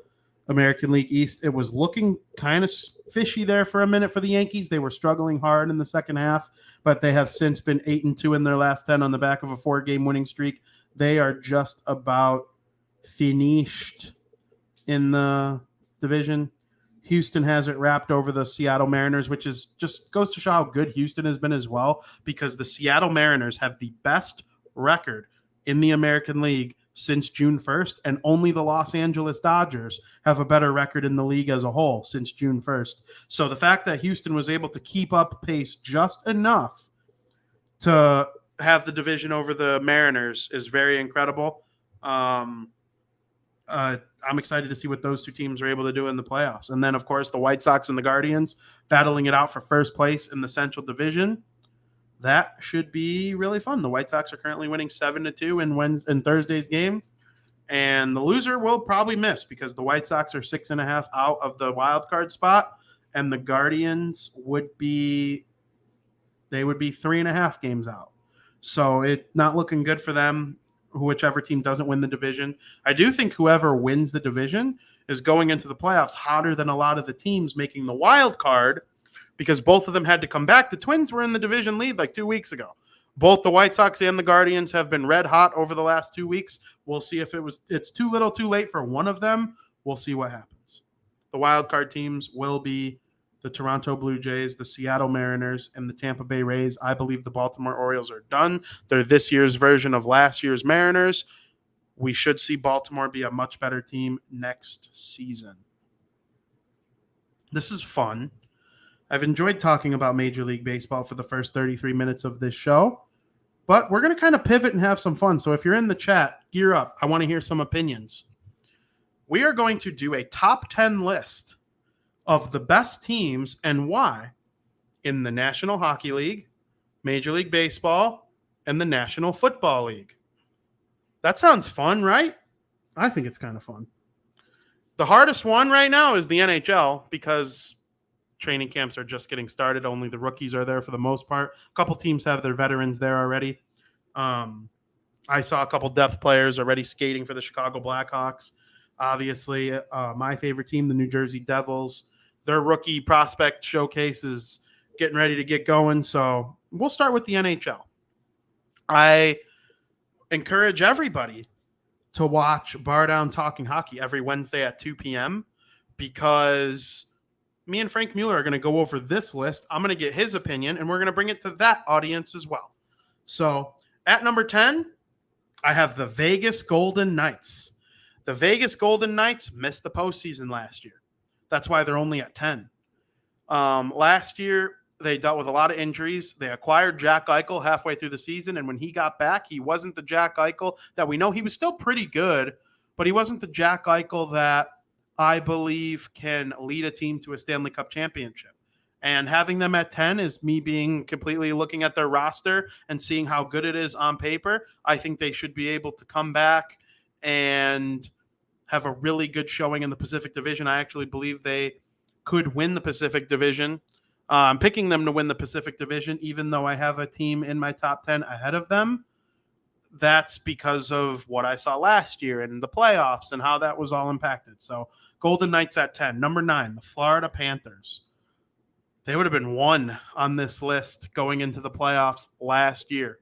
American League East. It was looking kind of fishy there for a minute for the Yankees. They were struggling hard in the second half, but they have since been 8-2 in their last 10 on the back of a 4-game winning streak. They are just about finished in the division. Houston has it wrapped over the Seattle Mariners, which is just goes to show how good Houston has been as well, because the Seattle Mariners have the best record in the American League since June 1st, and only the Los Angeles Dodgers have a better record in the league as a whole since June 1st. So the fact that Houston was able to keep up pace just enough to have the division over the Mariners is very incredible. I'm excited to see what those two teams are able to do in the playoffs. And then, of course, the White Sox and the Guardians battling it out for first place in the Central Division. That should be really fun. The White Sox are currently winning 7-2 in Thursday's game. And the loser will probably miss because the White Sox are 6.5 out of the wild card spot. And the Guardians would be 3.5 games out. So it's not looking good for them, whichever team doesn't win the division. I do think whoever wins the division is going into the playoffs hotter than a lot of the teams making the wild card, because both of them had to come back. The Twins were in the division lead like 2 weeks ago. Both the White Sox and the Guardians have been red hot over the last 2 weeks. We'll see if it's too little too late for one of them. We'll see what happens. The wild card teams will be the Toronto Blue Jays, the Seattle Mariners, and the Tampa Bay Rays. I believe the Baltimore Orioles are done. They're this year's version of last year's Mariners. We should see Baltimore be a much better team next season. This is fun. I've enjoyed talking about Major League Baseball for the first 33 minutes of this show, but we're going to kind of pivot and have some fun. So if you're in the chat, gear up. I want to hear some opinions. We are going to do a top 10 list of the best teams and why in the National Hockey League, Major League Baseball, and the National Football League. That sounds fun, right? I think it's kind of fun. The hardest one right now is the NHL because training camps are just getting started. Only the rookies are there for the most part. A couple teams have their veterans there already. I saw a couple depth players already skating for the Chicago Blackhawks. Obviously, my favorite team, the New Jersey Devils, their rookie prospect showcase is getting ready to get going. So we'll start with the NHL. I encourage everybody to watch Bar Down Talking Hockey every Wednesday at 2 p.m. because me and Frank Mueller are going to go over this list. I'm going to get his opinion, and we're going to bring it to that audience as well. So at number 10, I have the Vegas Golden Knights. The Vegas Golden Knights missed the postseason last year. That's why they're only at 10. Last year, they dealt with a lot of injuries. They acquired Jack Eichel halfway through the season, and when he got back, he wasn't the Jack Eichel that we know. He was still pretty good, but he wasn't the Jack Eichel that I believe can lead a team to a Stanley Cup championship. And having them at 10 is me being completely looking at their roster and seeing how good it is on paper. I think they should be able to come back and have a really good showing in the Pacific Division. I actually believe they could win the Pacific Division. I'm picking them to win the Pacific Division, even though I have a team in my top 10 ahead of them. That's because of what I saw last year and the playoffs and how that was all impacted. So Golden Knights at 10. Number 9, the Florida Panthers. They would have been 1 on this list going into the playoffs last year.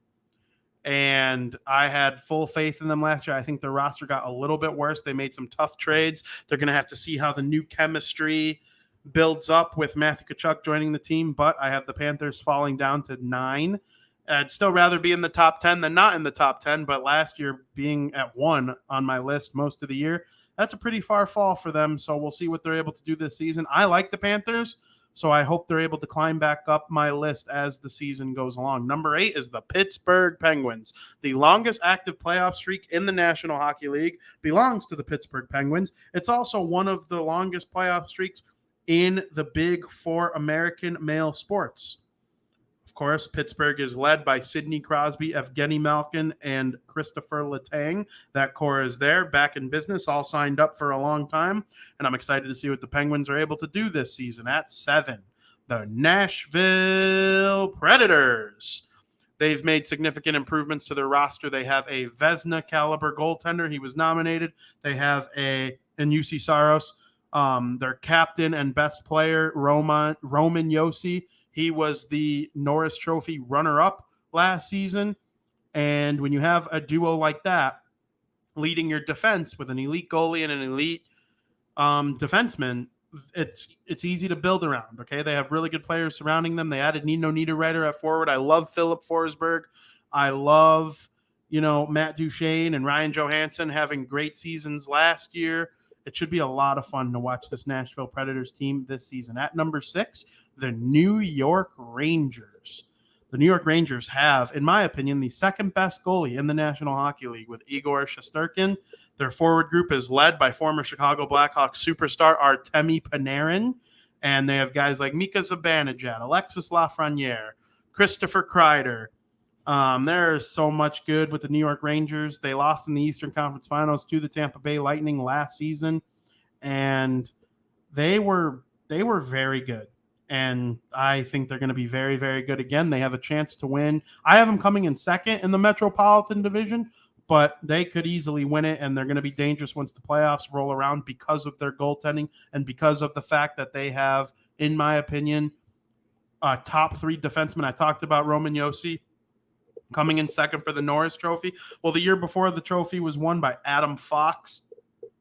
And I had full faith in them last year. I think their roster got a little bit worse. They made some tough trades. They're going to have to see how the new chemistry builds up with Matthew Tkachuk joining the team, but I have the Panthers falling down to 9. I'd still rather be in the top 10 than not in the top 10, but last year being at 1 on my list most of the year, that's a pretty far fall for them, so we'll see what they're able to do this season. I like the Panthers, so I hope they're able to climb back up my list as the season goes along. Number 8 is the Pittsburgh Penguins. The longest active playoff streak in the National Hockey League belongs to the Pittsburgh Penguins. It's also one of the longest playoff streaks in the Big Four American male sports. Of course, Pittsburgh is led by Sidney Crosby, Evgeny Malkin, and Christopher Letang. That core is there, back in business, all signed up for a long time, and I'm excited to see what the Penguins are able to do this season. At 7, the Nashville Predators. They've made significant improvements to their roster. They have a Vezina caliber goaltender. He was nominated. They have and UC Saros. Their captain and best player, Roman Josi. He was the Norris Trophy runner-up last season. And when you have a duo like that, leading your defense with an elite goalie and an elite defenseman, it's easy to build around, okay? They have really good players surrounding them. They added Nino Niederreiter at forward. I love Philip Forsberg. I love, Matt Duchene and Ryan Johansson having great seasons last year. It should be a lot of fun to watch this Nashville Predators team this season. At number 6, the New York Rangers. The New York Rangers have, in my opinion, the second best goalie in the National Hockey League with Igor Shesterkin. Their forward group is led by former Chicago Blackhawks superstar Artemi Panarin. And they have guys like Mika Zibanejad, Alexis Lafreniere, Christopher Kreider. There's so much good with the New York Rangers. They lost in the Eastern Conference Finals to the Tampa Bay Lightning last season, and they were very good. And I think they're going to be very, very good again. They have a chance to win. I have them coming in second in the Metropolitan Division, but they could easily win it, and they're going to be dangerous once the playoffs roll around because of their goaltending and because of the fact that they have, in my opinion, top 3 defensemen. I talked about Roman Josi coming in second for the Norris Trophy. Well, the year before, the trophy was won by Adam Fox,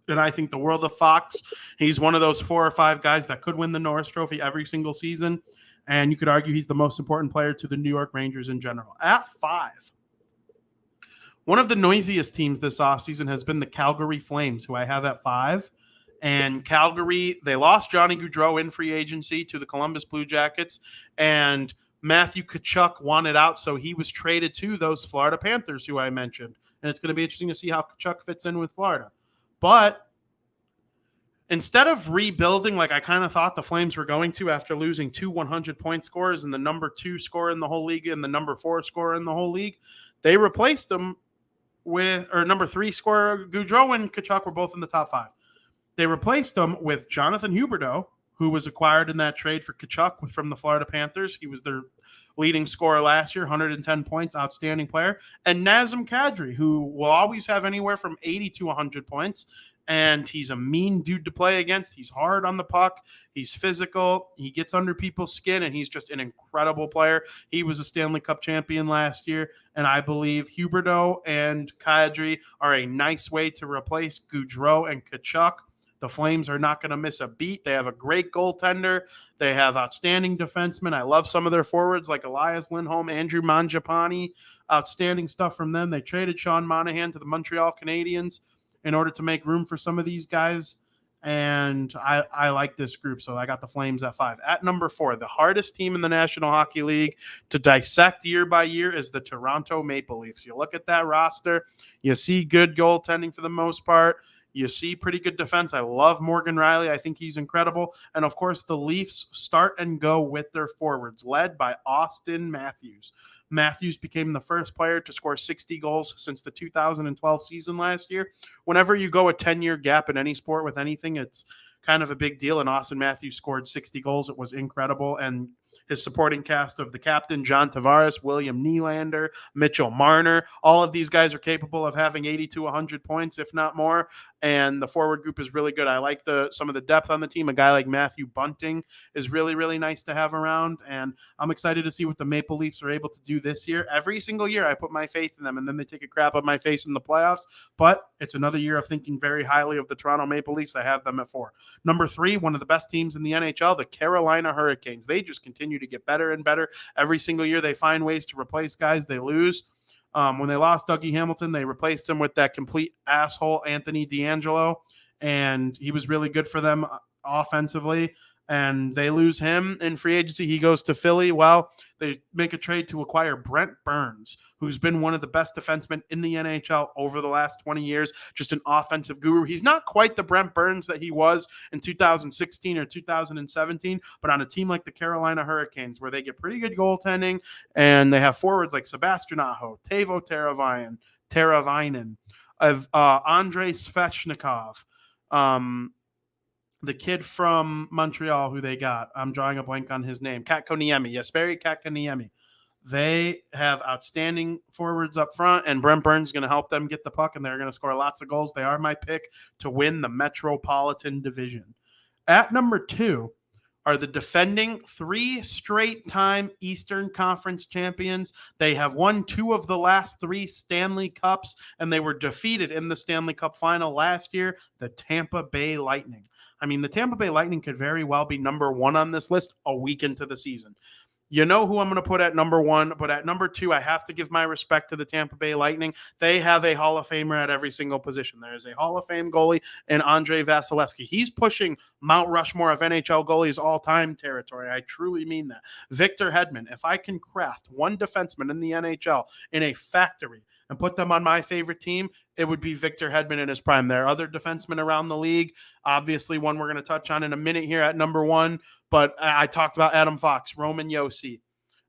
and I think the world of Fox. He's one of those 4 or 5 guys that could win the Norris Trophy every single season, and you could argue he's the most important player to the New York Rangers in general. At 5, one of the noisiest teams this offseason has been the Calgary Flames, who I have at 5. And Calgary, they lost Johnny Gaudreau in free agency to the Columbus Blue Jackets, and Matthew Tkachuk wanted out, so he was traded to those Florida Panthers, who I mentioned. And it's going to be interesting to see how Tkachuk fits in with Florida. But instead of rebuilding like I kind of thought the Flames were going to after losing 2 100-point scorers and the number 2 scorer in the whole league and the number 4 scorer in the whole league, they replaced them with, or number 3 scorer, Gaudreau and Tkachuk were both in the top 5. They replaced them with Jonathan Huberdeau, who was acquired in that trade for Tkachuk from the Florida Panthers. He was their leading scorer last year, 110 points, outstanding player. And Nazem Kadri, who will always have anywhere from 80 to 100 points. And he's a mean dude to play against. He's hard on the puck. He's physical. He gets under people's skin, and he's just an incredible player. He was a Stanley Cup champion last year, and I believe Huberdeau and Kadri are a nice way to replace Gaudreau and Tkachuk. The Flames are not going to miss a beat. They have a great goaltender. They have outstanding defensemen. I love some of their forwards like Elias Lindholm, Andrew Mangiapane. Outstanding stuff from them. They traded Sean Monahan to the Montreal Canadiens in order to make room for some of these guys. And I like this group, so I got the Flames at 5. At number 4, the hardest team in the National Hockey League to dissect year by year is the Toronto Maple Leafs. You look at that roster, you see good goaltending for the most part. You see pretty good defense. I love Morgan Riley. I think he's incredible. And, of course, the Leafs start and go with their forwards, led by Austin Matthews. Matthews became the first player to score 60 goals since the 2012 season last year. Whenever you go a 10-year gap in any sport with anything, it's kind of a big deal. And Austin Matthews scored 60 goals. It was incredible. And his supporting cast of the captain, John Tavares, William Nylander, Mitchell Marner, all of these guys are capable of having 80 to 100 points, if not more. And the forward group is really good. I like some of the depth on the team. A guy like Matthew Bunting is really, really nice to have around. And I'm excited to see what the Maple Leafs are able to do this year. Every single year I put my faith in them, and then they take a crap on my face in the playoffs. But it's another year of thinking very highly of the Toronto Maple Leafs. I have them at 4. Number 3, one of the best teams in the NHL, the Carolina Hurricanes. They just continue to get better and better. Every single year they find ways to replace guys they lose. When they lost Dougie Hamilton, they replaced him with that complete asshole Anthony DeAngelo, and he was really good for them offensively. And they lose him in free agency. He goes to Philly. Well, they make a trade to acquire Brent Burns, who's been one of the best defensemen in the NHL over the last 20 years, just an offensive guru. He's not quite the Brent Burns that he was in 2016 or 2017, but on a team like the Carolina Hurricanes, where they get pretty good goaltending, and they have forwards like Sebastian Aho, Teuvo Teravainen, of Andrei Svechnikov, the kid from Montreal who they got. I'm drawing a blank on his name. Katkaniemi. Jesperi Katkaniemi. They have outstanding forwards up front, and Brent Burns is going to help them get the puck, and they're going to score lots of goals. They are my pick to win the Metropolitan Division. At number 2 are the defending 3 straight-time Eastern Conference champions. They have won 2 of the last 3 Stanley Cups, and they were defeated in the Stanley Cup final last year, the Tampa Bay Lightning. I mean, the Tampa Bay Lightning could very well be number 1 on this list a week into the season. You know who I'm going to put at number 1, but at number 2, I have to give my respect to the Tampa Bay Lightning. They have a Hall of Famer at every single position. There is a Hall of Fame goalie in Andrei Vasilevsky. He's pushing Mount Rushmore of NHL goalies all-time territory. I truly mean that. Victor Hedman, if I can craft one defenseman in the NHL in a factory and put them on my favorite team, it would be Victor Hedman in his prime. There are other defensemen around the league. Obviously, one we're going to touch on in a minute here at number 1. But I talked about Adam Fox, Roman Josi,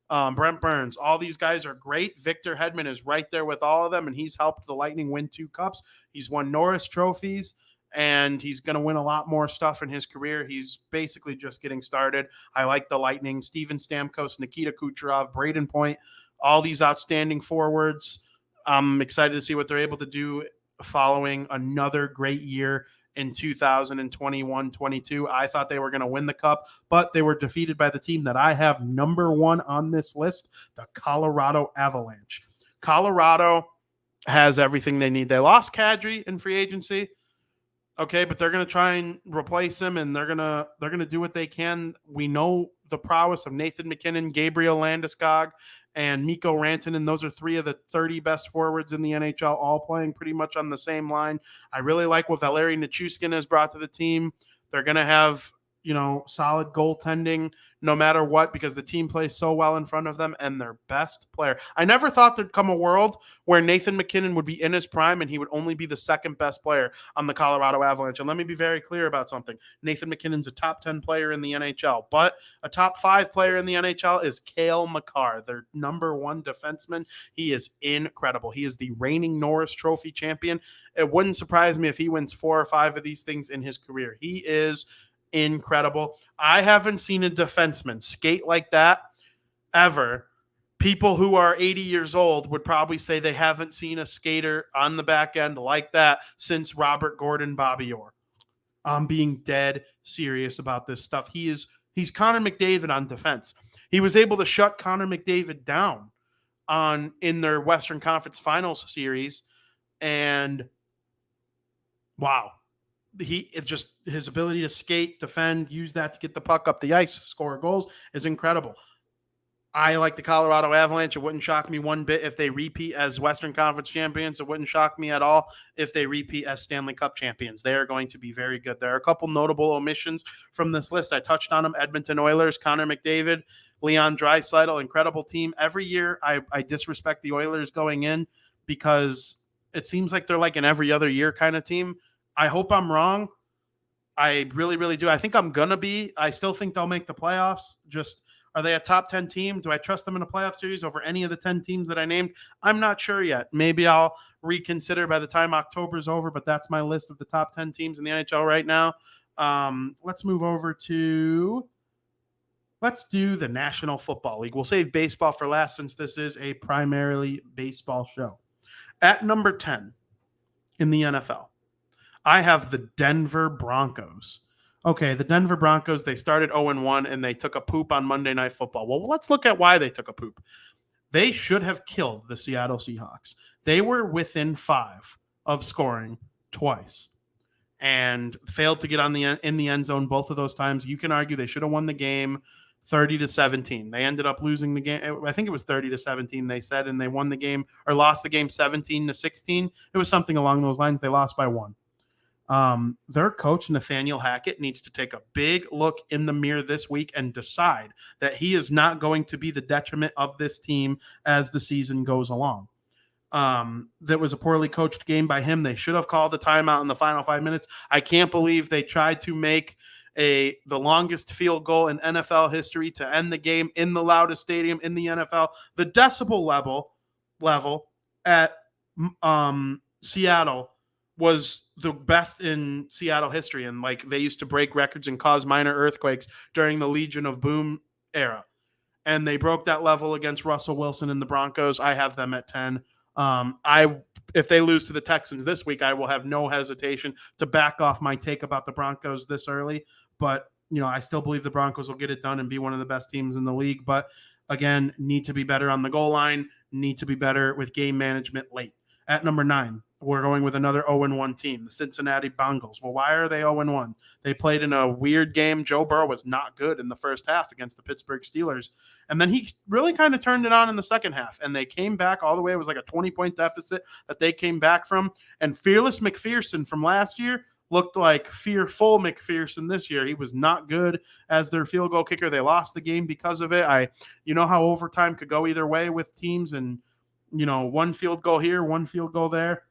Brent Burns. All these guys are great. Victor Hedman is right there with all of them, and he's helped the Lightning win 2 cups. He's won Norris trophies, and he's going to win a lot more stuff in his career. He's basically just getting started. I like the Lightning. Steven Stamkos, Nikita Kucherov, Braden Point, all these outstanding forwards. I'm excited to see what they're able to do following another great year in 2021-22. I thought they were going to win the cup, but they were defeated by the team that I have number 1 on this list, the Colorado Avalanche. Colorado has everything they need. They lost Kadri in free agency. Okay, but they're going to try and replace him, and they're going to do what they can. We know the prowess of Nathan McKinnon, Gabriel Landeskog, and Mikko Rantanen. Those are 3 of the 30 best forwards in the NHL, all playing pretty much on the same line. I really like what Valeri Nichushkin has brought to the team. They're going to have, solid goaltending no matter what, because the team plays so well in front of them, and their best player. I never thought there'd come a world where Nathan McKinnon would be in his prime and he would only be the second best player on the Colorado Avalanche. And let me be very clear about something. Nathan McKinnon's a top 10 player in the NHL, but a top 5 player in the NHL is Cale Makar, their number 1 defenseman. He is incredible. He is the reigning Norris Trophy champion. It wouldn't surprise me if he wins 4 or 5 of these things in his career. He is incredible. I haven't seen a defenseman skate like that ever. People who are 80 years old would probably say they haven't seen a skater on the back end like that since Robert Gordon Bobby Orr. I'm being dead serious about this stuff. He's Connor McDavid on defense. He was able to shut Connor McDavid down in their Western Conference Finals series, and wow. His ability to skate, defend, use that to get the puck up the ice, score goals is incredible. I like the Colorado Avalanche. It wouldn't shock me one bit if they repeat as Western Conference champions. It wouldn't shock me at all if they repeat as Stanley Cup champions. They are going to be very good. There are a couple notable omissions from this list. I touched on them. Edmonton Oilers, Connor McDavid, Leon Draisaitl, incredible team. Every year I disrespect the Oilers going in because it seems like they're like an every other year kind of team. I hope I'm wrong. I really, really do. I think I'm going to be. I still think they'll make the playoffs. Just are they a top 10 team? Do I trust them in a playoff series over any of the 10 teams that I named? I'm not sure yet. Maybe I'll reconsider by the time October's over, but that's my list of the top 10 teams in the NHL right now. Let's move over to let's do the National Football League. We'll save baseball for last since this is a primarily baseball show. At number 10 in the NFL, I have the Denver Broncos. Okay, the Denver Broncos, they started 0-1 and they took a poop on Monday Night Football. Well, let's look at why they took a poop. They should have killed the Seattle Seahawks. They were within 5 of scoring twice and failed to get in the end zone both of those times. You can argue they should have won the game 30-17. They ended up losing the game. I think it was 30-17, they said, and they won the game or lost the game 17-16. It was something along those lines. They lost by 1. Their coach, Nathaniel Hackett, needs to take a big look in the mirror this week and decide that he is not going to be the detriment of this team as the season goes along. That was a poorly coached game by him. They should have called the timeout in the final 5 minutes. I can't believe they tried to make the longest field goal in NFL history to end the game in the loudest stadium in the NFL. The decibel level at Seattle was the best in Seattle history. And like they used to break records and cause minor earthquakes during the Legion of Boom era. And they broke that level against Russell Wilson and the Broncos. I have them at 10. If they lose to the Texans this week, I will have no hesitation to back off my take about the Broncos this early. But, I still believe the Broncos will get it done and be one of the best teams in the league. But again, need to be better on the goal line, need to be better with game management late. At number 9, we're going with another 0-1 team, the Cincinnati Bengals. Well, why are they 0-1? They played in a weird game. Joe Burrow was not good in the first half against the Pittsburgh Steelers. And then he really kind of turned it on in the second half. And they came back all the way. It was like a 20-point deficit that they came back from. And Fearless McPherson from last year looked like Fearful McPherson this year. He was not good as their field goal kicker. They lost the game because of it. You know how overtime could go either way with teams and, one field goal here, one field goal there.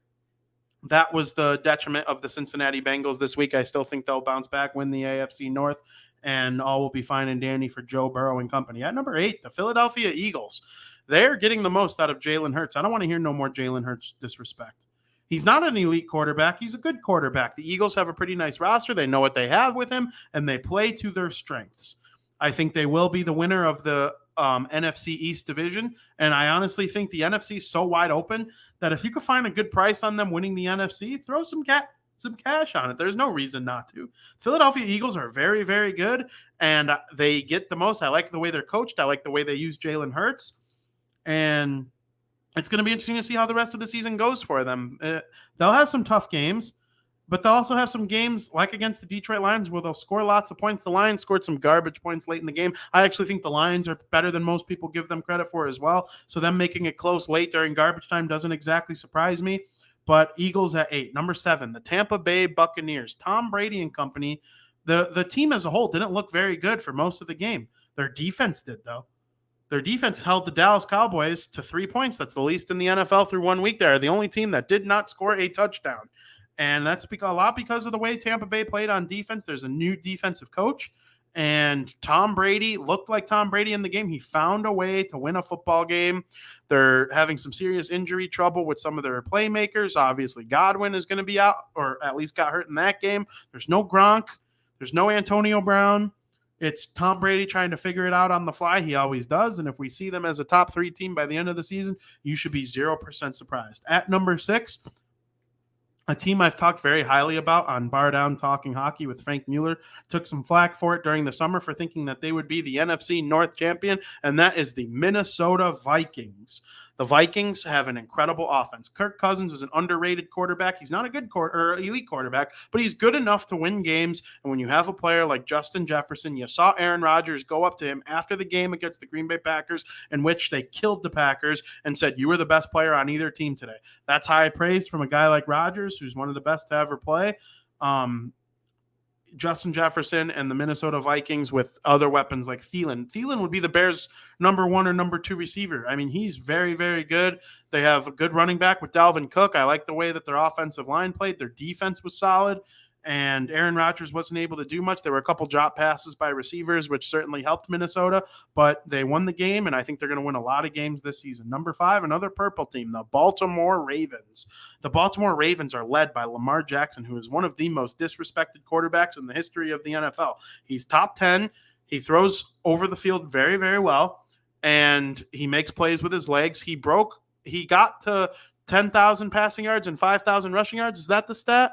That was the detriment of the Cincinnati Bengals this week. I still think they'll bounce back, win the AFC North, and all will be fine and dandy for Joe Burrow and company. At number 8, the Philadelphia Eagles. They're getting the most out of Jalen Hurts. I don't want to hear no more Jalen Hurts disrespect. He's not an elite quarterback. He's a good quarterback. The Eagles have a pretty nice roster. They know what they have with him, and they play to their strengths. I think they will be the winner of the NFC East division. And I honestly think the NFC is so wide open that if you could find a good price on them winning the NFC, throw some cash on it. There's no reason not to. Philadelphia Eagles are very, very good, and they get the most. I like the way they're coached. I like the way they use Jalen Hurts. And it's going to be interesting to see how the rest of the season goes for them. They'll have some tough games, but they'll also have some games like against the Detroit Lions where they'll score lots of points. The Lions scored some garbage points late in the game. I actually think the Lions are better than most people give them credit for as well. So them making it close late during garbage time doesn't exactly surprise me. But Eagles at 8. Number 7, the Tampa Bay Buccaneers. Tom Brady and company. The team as a whole didn't look very good for most of the game. Their defense did, though. Their defense held the Dallas Cowboys to 3 points. That's the least in the NFL through 1 week. They're the only team that did not score a touchdown. And that's a lot because of the way Tampa Bay played on defense. There's a new defensive coach, and Tom Brady looked like Tom Brady in the game. He found a way to win a football game. They're having some serious injury trouble with some of their playmakers. Obviously, Godwin is going to be out, or at least got hurt in that game. There's no Gronk. There's no Antonio Brown. It's Tom Brady trying to figure it out on the fly. He always does. And if we see them as a top 3 team by the end of the season, you should be 0% surprised. At number 6, a team I've talked very highly about on Bar Down Talking Hockey with Frank Mueller, took some flack for it during the summer for thinking that they would be the NFC North champion, and that is the Minnesota Vikings. The Vikings have an incredible offense. Kirk Cousins is an underrated quarterback. He's not a good elite quarterback, but he's good enough to win games. And when you have a player like Justin Jefferson, you saw Aaron Rodgers go up to him after the game against the Green Bay Packers, in which they killed the Packers, and said, "You were the best player on either team today." That's high praise from a guy like Rodgers, who's one of the best to ever play. Justin Jefferson and the Minnesota Vikings with other weapons like Thielen. Thielen would be the Bears' number 1 or number 2 receiver. I mean, he's very, very good. They have a good running back with Dalvin Cook. I like the way that their offensive line played. Their defense was solid, and Aaron Rodgers wasn't able to do much. There were a couple drop passes by receivers, which certainly helped Minnesota, but they won the game, and I think they're going to win a lot of games this season. Number 5, another purple team, the Baltimore Ravens. The Baltimore Ravens are led by Lamar Jackson, who is one of the most disrespected quarterbacks in the history of the NFL. He's top 10. He throws over the field very, very well, and he makes plays with his legs. He got to 10,000 passing yards and 5,000 rushing yards. Is that the stat?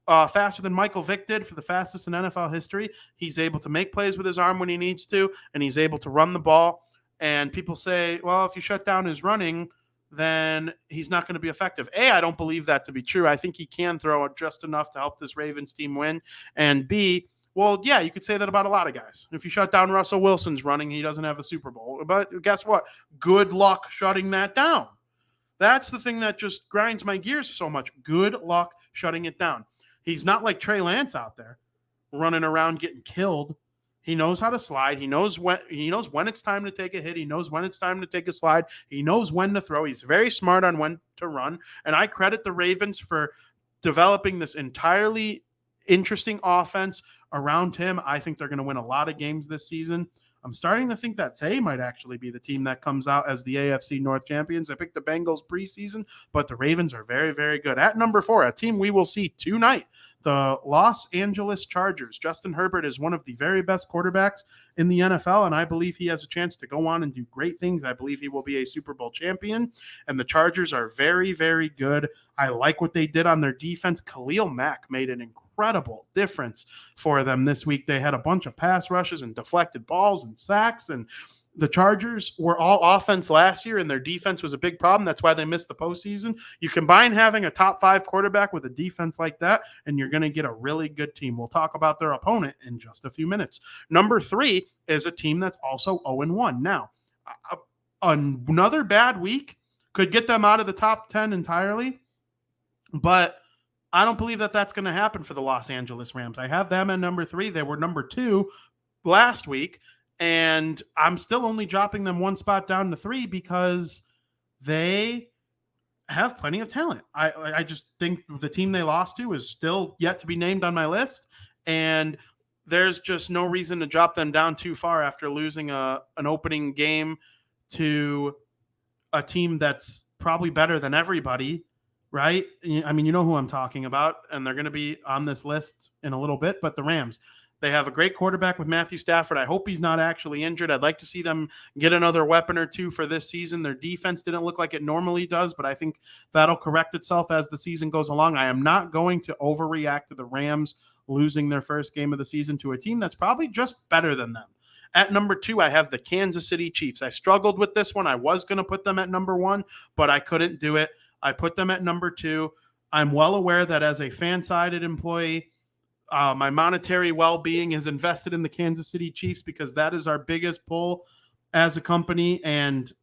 Faster than Michael Vick did for the fastest in NFL history. He's able to make plays with his arm when he needs to, and he's able to run the ball. And people say, well, if you shut down his running, then he's not going to be effective. A, I don't believe that to be true. I think he can throw it just enough to help this Ravens team win. And B, well, yeah, you could say that about a lot of guys. If you shut down Russell Wilson's running, he doesn't have a Super Bowl. But guess what? Good luck shutting that down. That's the thing that just grinds my gears so much. Good luck shutting it down. He's not like Trey Lance out there running around getting killed. He knows how to slide. He knows when it's time to take a hit. He knows when it's time to take a slide. He knows when to throw. He's very smart on when to run. And I credit the Ravens for developing this entirely interesting offense around him. I think they're going to win a lot of games this season. I'm starting to think that they might actually be the team that comes out as the AFC North champions. I picked the Bengals preseason, but the Ravens are very, very good. At number 4, a team we will see tonight, the Los Angeles Chargers. Justin Herbert is one of the very best quarterbacks in the NFL, and I believe he has a chance to go on and do great things. I believe he will be a Super Bowl champion, and the Chargers are very, very good. I like what they did on their defense. Khalil Mack made an incredible difference for them this week. They had a bunch of pass rushes and deflected balls and sacks, and the Chargers were all offense last year, and their defense was a big problem. That's why they missed the postseason. You combine having a top 5 quarterback with a defense like that, and you're going to get a really good team. We'll talk about their opponent in just a few minutes. Number 3 is a team that's also 0-1. Now, another bad week could get them out of the top 10 entirely, but I don't believe that that's going to happen for the Los Angeles Rams. I have them at number 3. They were number 2 last week, and I'm still only dropping them one spot down to 3 because they have plenty of talent. I just think the team they lost to is still yet to be named on my list, and there's just no reason to drop them down too far after losing an opening game to a team that's probably better than everybody, right? I mean, you know who I'm talking about, and they're going to be on this list in a little bit, but the Rams. They have a great quarterback with Matthew Stafford. I hope he's not actually injured. I'd like to see them get another weapon or two for this season. Their defense didn't look like it normally does, but I think that'll correct itself as the season goes along. I am not going to overreact to the Rams losing their first game of the season to a team that's probably just better than them. At number 2, I have the Kansas City Chiefs. I struggled with this one. I was going to put them at number 1, but I couldn't do it. I put them at number 2. I'm well aware that as a fan-sided employee, my monetary well-being is invested in the Kansas City Chiefs because that is our biggest pull as a company, and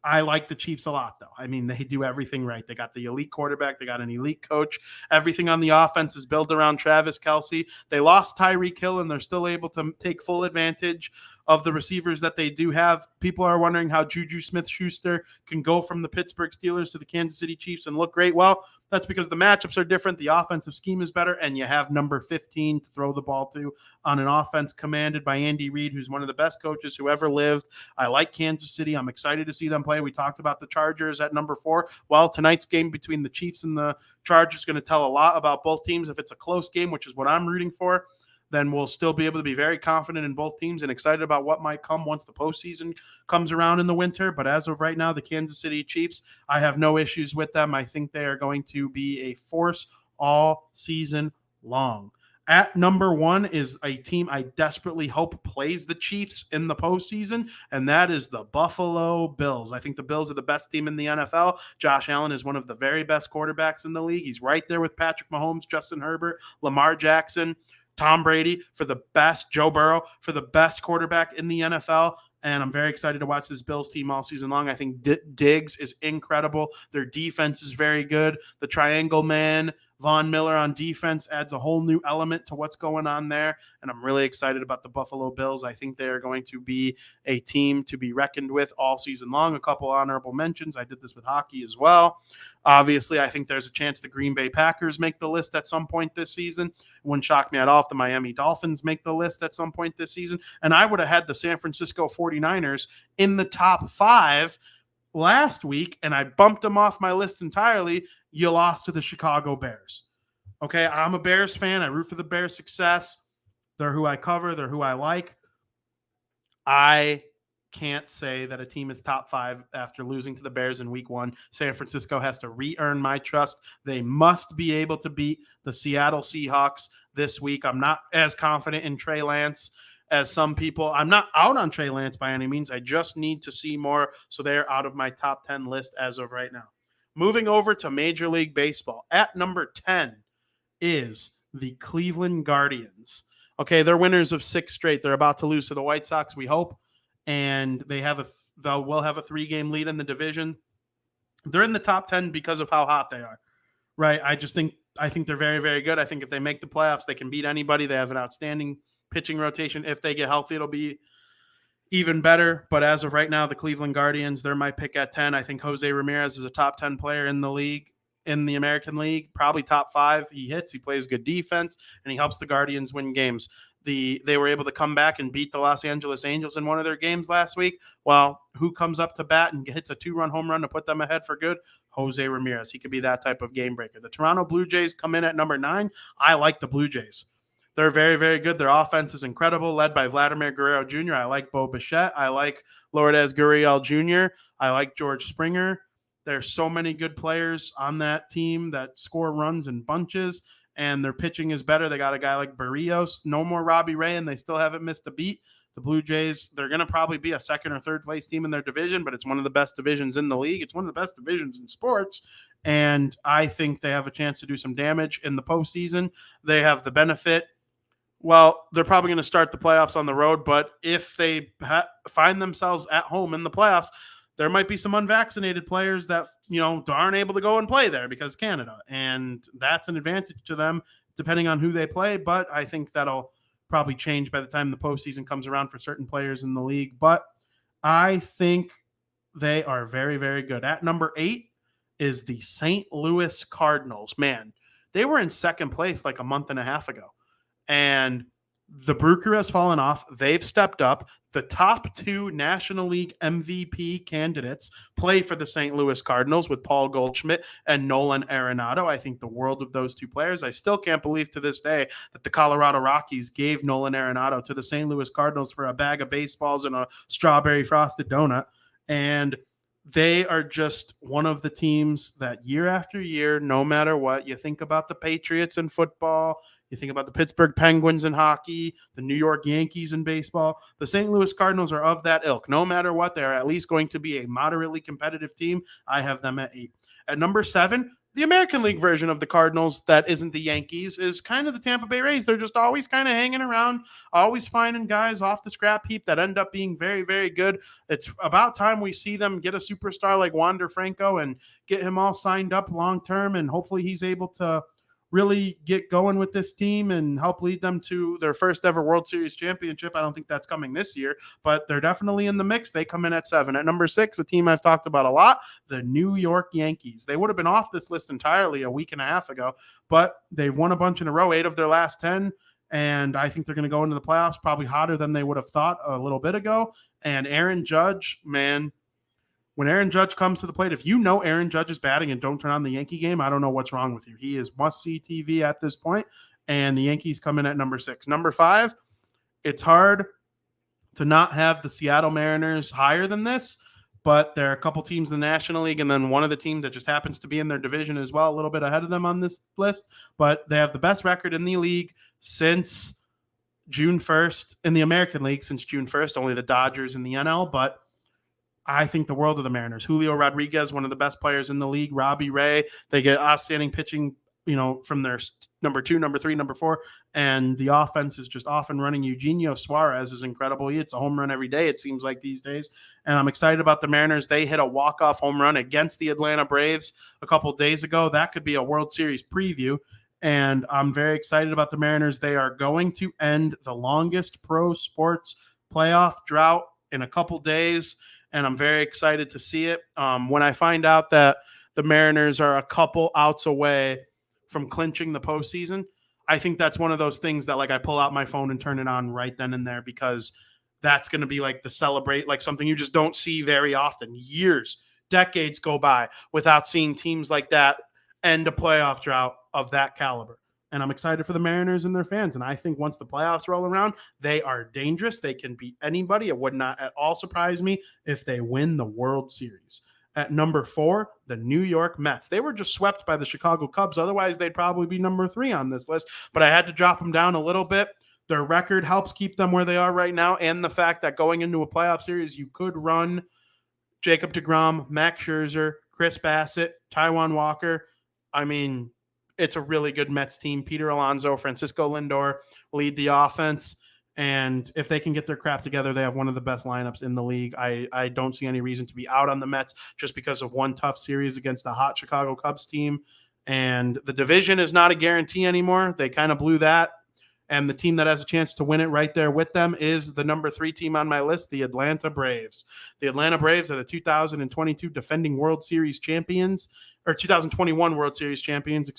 I like the Chiefs a lot, though. I mean, they do everything right. They got the elite quarterback. They got an elite coach. Everything on the offense is built around Travis Kelce. They lost Tyreek Hill, and they're still able to take full advantage of the receivers that they do have. People are wondering how Juju Smith-Schuster can go from the Pittsburgh Steelers to the Kansas City Chiefs and look great. Well, that's because the matchups are different. The offensive scheme is better, and you have number 15 to throw the ball to on an offense commanded by Andy Reid, who's one of the best coaches who ever lived. I like Kansas City. I'm excited to see them play. We talked about the Chargers at number 4. Well, tonight's game between the Chiefs and the Chargers is going to tell a lot about both teams. If it's a close game, which is what I'm rooting for, then we'll still be able to be very confident in both teams and excited about what might come once the postseason comes around in the winter. But as of right now, the Kansas City Chiefs, I have no issues with them. I think they are going to be a force all season long. At number 1 is a team I desperately hope plays the Chiefs in the postseason, and that is the Buffalo Bills. I think the Bills are the best team in the NFL. Josh Allen is one of the very best quarterbacks in the league. He's right there with Patrick Mahomes, Justin Herbert, Lamar Jackson, Tom Brady for the best, Joe Burrow for the best quarterback in the NFL. And I'm very excited to watch this Bills team all season long. I think Diggs is incredible. Their defense is very good. The triangle man, Von Miller on defense, adds a whole new element to what's going on there. And I'm really excited about the Buffalo Bills. I think they are going to be a team to be reckoned with all season long. A couple honorable mentions. I did this with hockey as well. Obviously, I think there's a chance the Green Bay Packers make the list at some point this season. It wouldn't shock me at all if the Miami Dolphins make the list at some point this season. And I would have had the San Francisco 49ers in the top 5 last week, and I bumped them off my list entirely. You lost to the Chicago Bears. Okay, I'm a Bears fan. I root for the Bears' success. They're who I cover. They're who I like. I can't say that a team is top 5 after losing to the Bears in week 1. San Francisco has to re-earn my trust. They must be able to beat the Seattle Seahawks this week. I'm not as confident in Trey Lance as some people. I'm not out on Trey Lance by any means. I just need to see more, so they're out of my top 10 list as of right now. Moving over to Major League Baseball. At number 10 is the Cleveland Guardians. Okay, they're winners of 6 straight. They're about to lose to the White Sox, we hope, and they will have a 3-game lead in the division. They're in the top 10 because of how hot they are, right? I think they're very, very good. I think if they make the playoffs, they can beat anybody. They have an outstanding pitching rotation. If they get healthy, it'll be even better. But as of right now, the Cleveland Guardians, they're my pick at 10. I think Jose Ramirez is a top 10 player in the league, in the American League, probably top 5. He hits, he plays good defense, and he helps the Guardians win games. They were able to come back and beat the Los Angeles Angels in one of their games last week. Well, who comes up to bat and hits a 2-run home run to put them ahead for good? Jose Ramirez. He could be that type of game breaker. The Toronto Blue Jays come in at number 9. I like the Blue Jays. They're very, very good. Their offense is incredible, led by Vladimir Guerrero Jr. I like Bo Bichette. I like Lourdes Gurriel Jr. I like George Springer. There's so many good players on that team that score runs in bunches, and their pitching is better. They got a guy like Barrios, no more Robbie Ray, and they still haven't missed a beat. The Blue Jays, they're going to probably be a 2nd or 3rd place team in their division, but it's one of the best divisions in the league. It's one of the best divisions in sports, and I think they have a chance to do some damage in the postseason. They have the benefit. Well, they're probably going to start the playoffs on the road, but if they find themselves at home in the playoffs, there might be some unvaccinated players that, aren't able to go and play there because Canada, and that's an advantage to them depending on who they play. But I think that'll probably change by the time the postseason comes around for certain players in the league. But I think they are very, very good. At number 8 is the St. Louis Cardinals. Man, they were in 2nd place like a month and a half ago. And the Brew Crew has fallen off. They've stepped up. The top 2 National League MVP candidates play for the St. Louis Cardinals with Paul Goldschmidt and Nolan Arenado. I think the world of those 2 players. I still can't believe to this day that the Colorado Rockies gave Nolan Arenado to the St. Louis Cardinals for a bag of baseballs and a strawberry frosted donut. And they are just one of the teams that year after year, no matter what, you think about the Patriots in football, you think about the Pittsburgh Penguins in hockey, the New York Yankees in baseball. The St. Louis Cardinals are of that ilk. No matter what, they're at least going to be a moderately competitive team. I have them at 8. At number 7, the American League version of the Cardinals that isn't the Yankees is kind of the Tampa Bay Rays. They're just always kind of hanging around, always finding guys off the scrap heap that end up being very, very good. It's about time we see them get a superstar like Wander Franco and get him all signed up long-term, and hopefully he's able to really get going with this team and help lead them to their first ever World Series championship. I don't think that's coming this year, but they're definitely in the mix. They come in at 7. At number 6, a team I've talked about a lot, the New York Yankees. They would have been off this list entirely a week and a half ago, but they've won a bunch in a row, 8 of their last 10. And I think they're going to go into the playoffs probably hotter than they would have thought a little bit ago. And Aaron Judge, man, when Aaron Judge comes to the plate, if you know Aaron Judge is batting and don't turn on the Yankee game, I don't know what's wrong with you. He is must-see TV at this point, and the Yankees come in at number 6. Number 5, it's hard to not have the Seattle Mariners higher than this, but there are a couple teams in the National League, and then one of the teams that just happens to be in their division as well, a little bit ahead of them on this list. But they have the best record in the league since June 1st, in the American League since June 1st, only the Dodgers in the NL, but I think the world of the Mariners. Julio Rodriguez, one of the best players in the league. Robbie Ray, they get outstanding pitching, from their number 2, number 3, number 4, and the offense is just off and running. Eugenio Suarez is incredible. He hits a home run every day, it seems like these days, and I'm excited about the Mariners. They hit a walk-off home run against the Atlanta Braves a couple of days ago. That could be a World Series preview, and I'm very excited about the Mariners. They are going to end the longest pro sports playoff drought in a couple days, and I'm very excited to see it. When I find out that the Mariners are a couple outs away from clinching the postseason, I think that's one of those things that, like, I pull out my phone and turn it on right then and there, because that's going to be like the celebrate, like something you just don't see very often. Years, decades go by without seeing teams like that end a playoff drought of that caliber. And I'm excited for the Mariners and their fans. And I think once the playoffs roll around, they are dangerous. They can beat anybody. It would not at all surprise me if they win the World Series. At number 4, the New York Mets. They were just swept by the Chicago Cubs. Otherwise, they'd probably be number 3 on this list. But I had to drop them down a little bit. Their record helps keep them where they are right now. And the fact that going into a playoff series, you could run Jacob deGrom, Max Scherzer, Chris Bassett, Taijuan Walker. I mean, it's a really good Mets team. Peter Alonso, Francisco Lindor lead the offense. And if they can get their crap together, they have one of the best lineups in the league. I don't see any reason to be out on the Mets just because of one tough series against a hot Chicago Cubs team. And the division is not a guarantee anymore. They kind of blew that. And the team that has a chance to win it right there with them is the number 3 team on my list, the Atlanta Braves. The Atlanta Braves are the 2022 defending World Series champions, or 2021 World Series champions,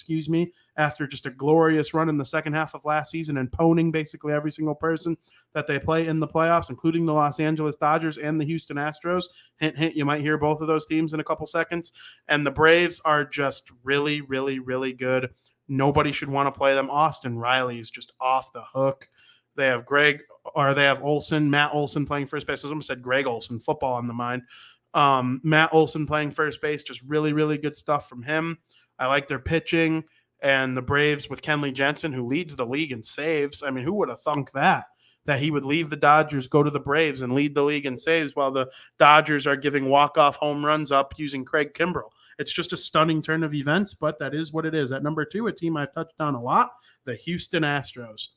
after just a glorious run in the second half of last season and poning basically every single person that they play in the playoffs, including the Los Angeles Dodgers and the Houston Astros. Hint, hint, you might hear both of those teams in a couple seconds. And the Braves are just really, really, really good. Nobody should want to play them. Austin Riley is just off the hook. They have Matt Olson playing first base. I almost said Greg Olson, football on the mind. Matt Olson playing first base, just really, really good stuff from him. I like their pitching. And the Braves with Kenley Jensen, who leads the league in saves. I mean, who would have thunk that he would leave the Dodgers, go to the Braves, and lead the league in saves while the Dodgers are giving walk-off home runs up using Craig Kimbrell. It's just a stunning turn of events, but that is what it is. At number 2, a team I've touched on a lot, the Houston Astros.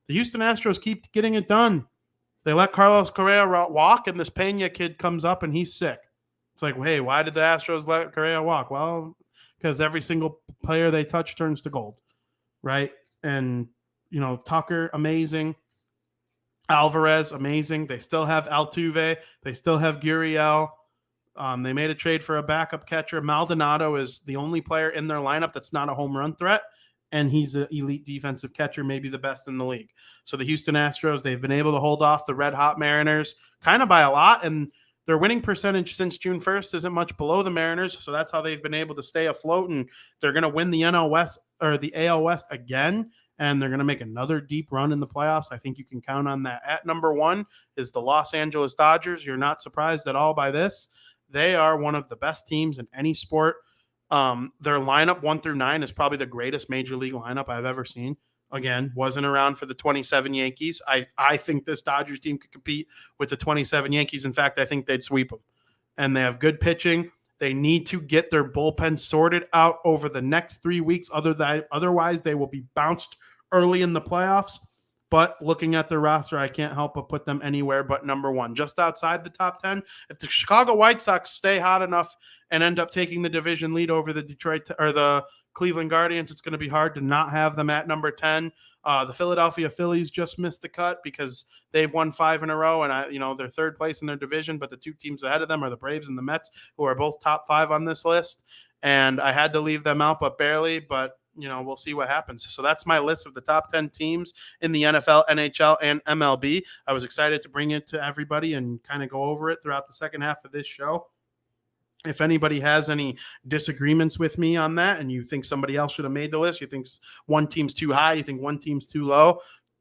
The Houston Astros keep getting it done. They let Carlos Correa walk, and this Pena kid comes up, and he's sick. It's like, hey, why did the Astros let Correa walk? Well, because every single player they touch turns to gold, right? And, Tucker, amazing. Alvarez, amazing. They still have Altuve. They still have Gurriel. They made a trade for a backup catcher. Maldonado is the only player in their lineup that's not a home run threat, and he's an elite defensive catcher, maybe the best in the league. So the Houston Astros, they've been able to hold off the red-hot Mariners kind of by a lot, and their winning percentage since June 1st isn't much below the Mariners, so that's how they've been able to stay afloat, and they're going to win the NL West or the AL West again, and they're going to make another deep run in the playoffs. I think you can count on that. At number 1 is the Los Angeles Dodgers. You're not surprised at all by this. They are one of the best teams in any sport. Their lineup 1 through 9 is probably the greatest major league lineup I've ever seen. Again, wasn't around for the 27 Yankees. I think this Dodgers team could compete with the 27 Yankees. In fact, I think they'd sweep them. And they have good pitching. They need to get their bullpen sorted out over the next 3 weeks. Otherwise, they will be bounced early in the playoffs. But looking at their roster, I can't help but put them anywhere but number 1, just outside the top 10. If the Chicago White Sox stay hot enough and end up taking the division lead over the the Cleveland Guardians, it's going to be hard to not have them at number 10. The Philadelphia Phillies just missed the cut because they've won 5 in a row, and they're third place in their division. But the 2 teams ahead of them are the Braves and the Mets, who are both top 5 on this list. And I had to leave them out, but barely. But we'll see what happens. So that's my list of the top 10 teams in the NFL, NHL, and MLB. I was excited to bring it to everybody and kind of go over it throughout the second half of this show. If anybody has any disagreements with me on that and you think somebody else should have made the list, you think one team's too high, you think one team's too low,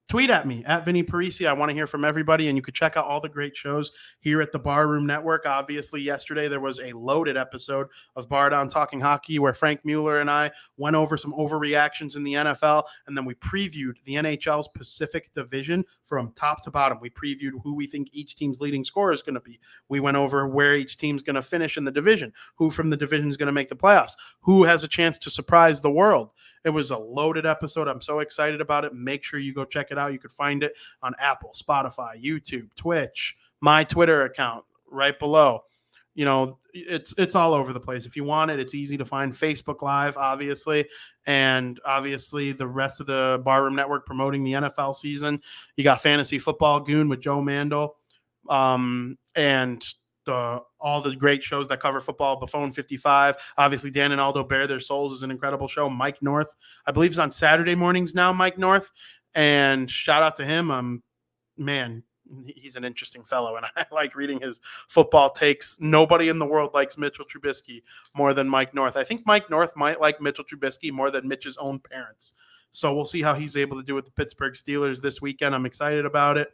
tweet at me at Vinnie Parise. I want to hear from everybody, and you could check out all the great shows here at the Barroom Network. Obviously, yesterday there was a loaded episode of Bar Down Talking Hockey where Frank Mueller and I went over some overreactions in the NFL, and then we previewed the NHL's Pacific Division from top to bottom. We previewed who we think each team's leading scorer is going to be. We went over where each team's going to finish in the division, who from the division is going to make the playoffs, who has a chance to surprise the world. It was a loaded episode. I'm so excited about it. Make sure you go check it out. You could find it on Apple, Spotify, YouTube, Twitch, my Twitter account right below. You know, it's all over the place. If you want it, it's easy to find. Facebook Live, obviously, and obviously the rest of the Barroom Network promoting the NFL season. You got Fantasy Football Goon with Joe Mandel, and all the great shows that cover football. Buffon 55, obviously Dan and Aldo Bare Their Souls is an incredible show. Mike North, I believe, is on Saturday mornings now. Mike North, and shout out to him. Man, he's an interesting fellow, and I like reading his football takes. Nobody in the world likes Mitchell Trubisky more than Mike North. I think Mike North might like Mitchell Trubisky more than Mitch's own parents. So we'll see how he's able to do with the Pittsburgh Steelers this weekend. I'm excited about it.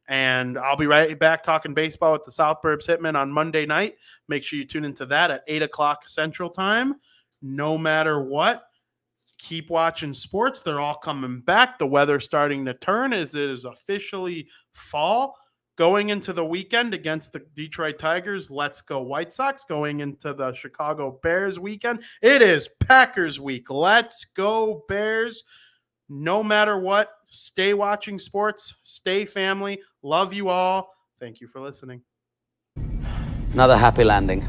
And I'll be right back talking baseball with the South Burbs Hitmen on Monday night. Make sure you tune into that at 8 o'clock Central Time. No matter what, keep watching sports. They're all coming back. The weather's starting to turn as it is officially fall. Going into the weekend against the Detroit Tigers, let's go White Sox. Going into the Chicago Bears weekend, it is Packers week. Let's go Bears. No matter what, stay watching sports, stay family. Love you all. Thank you for listening. Another happy landing.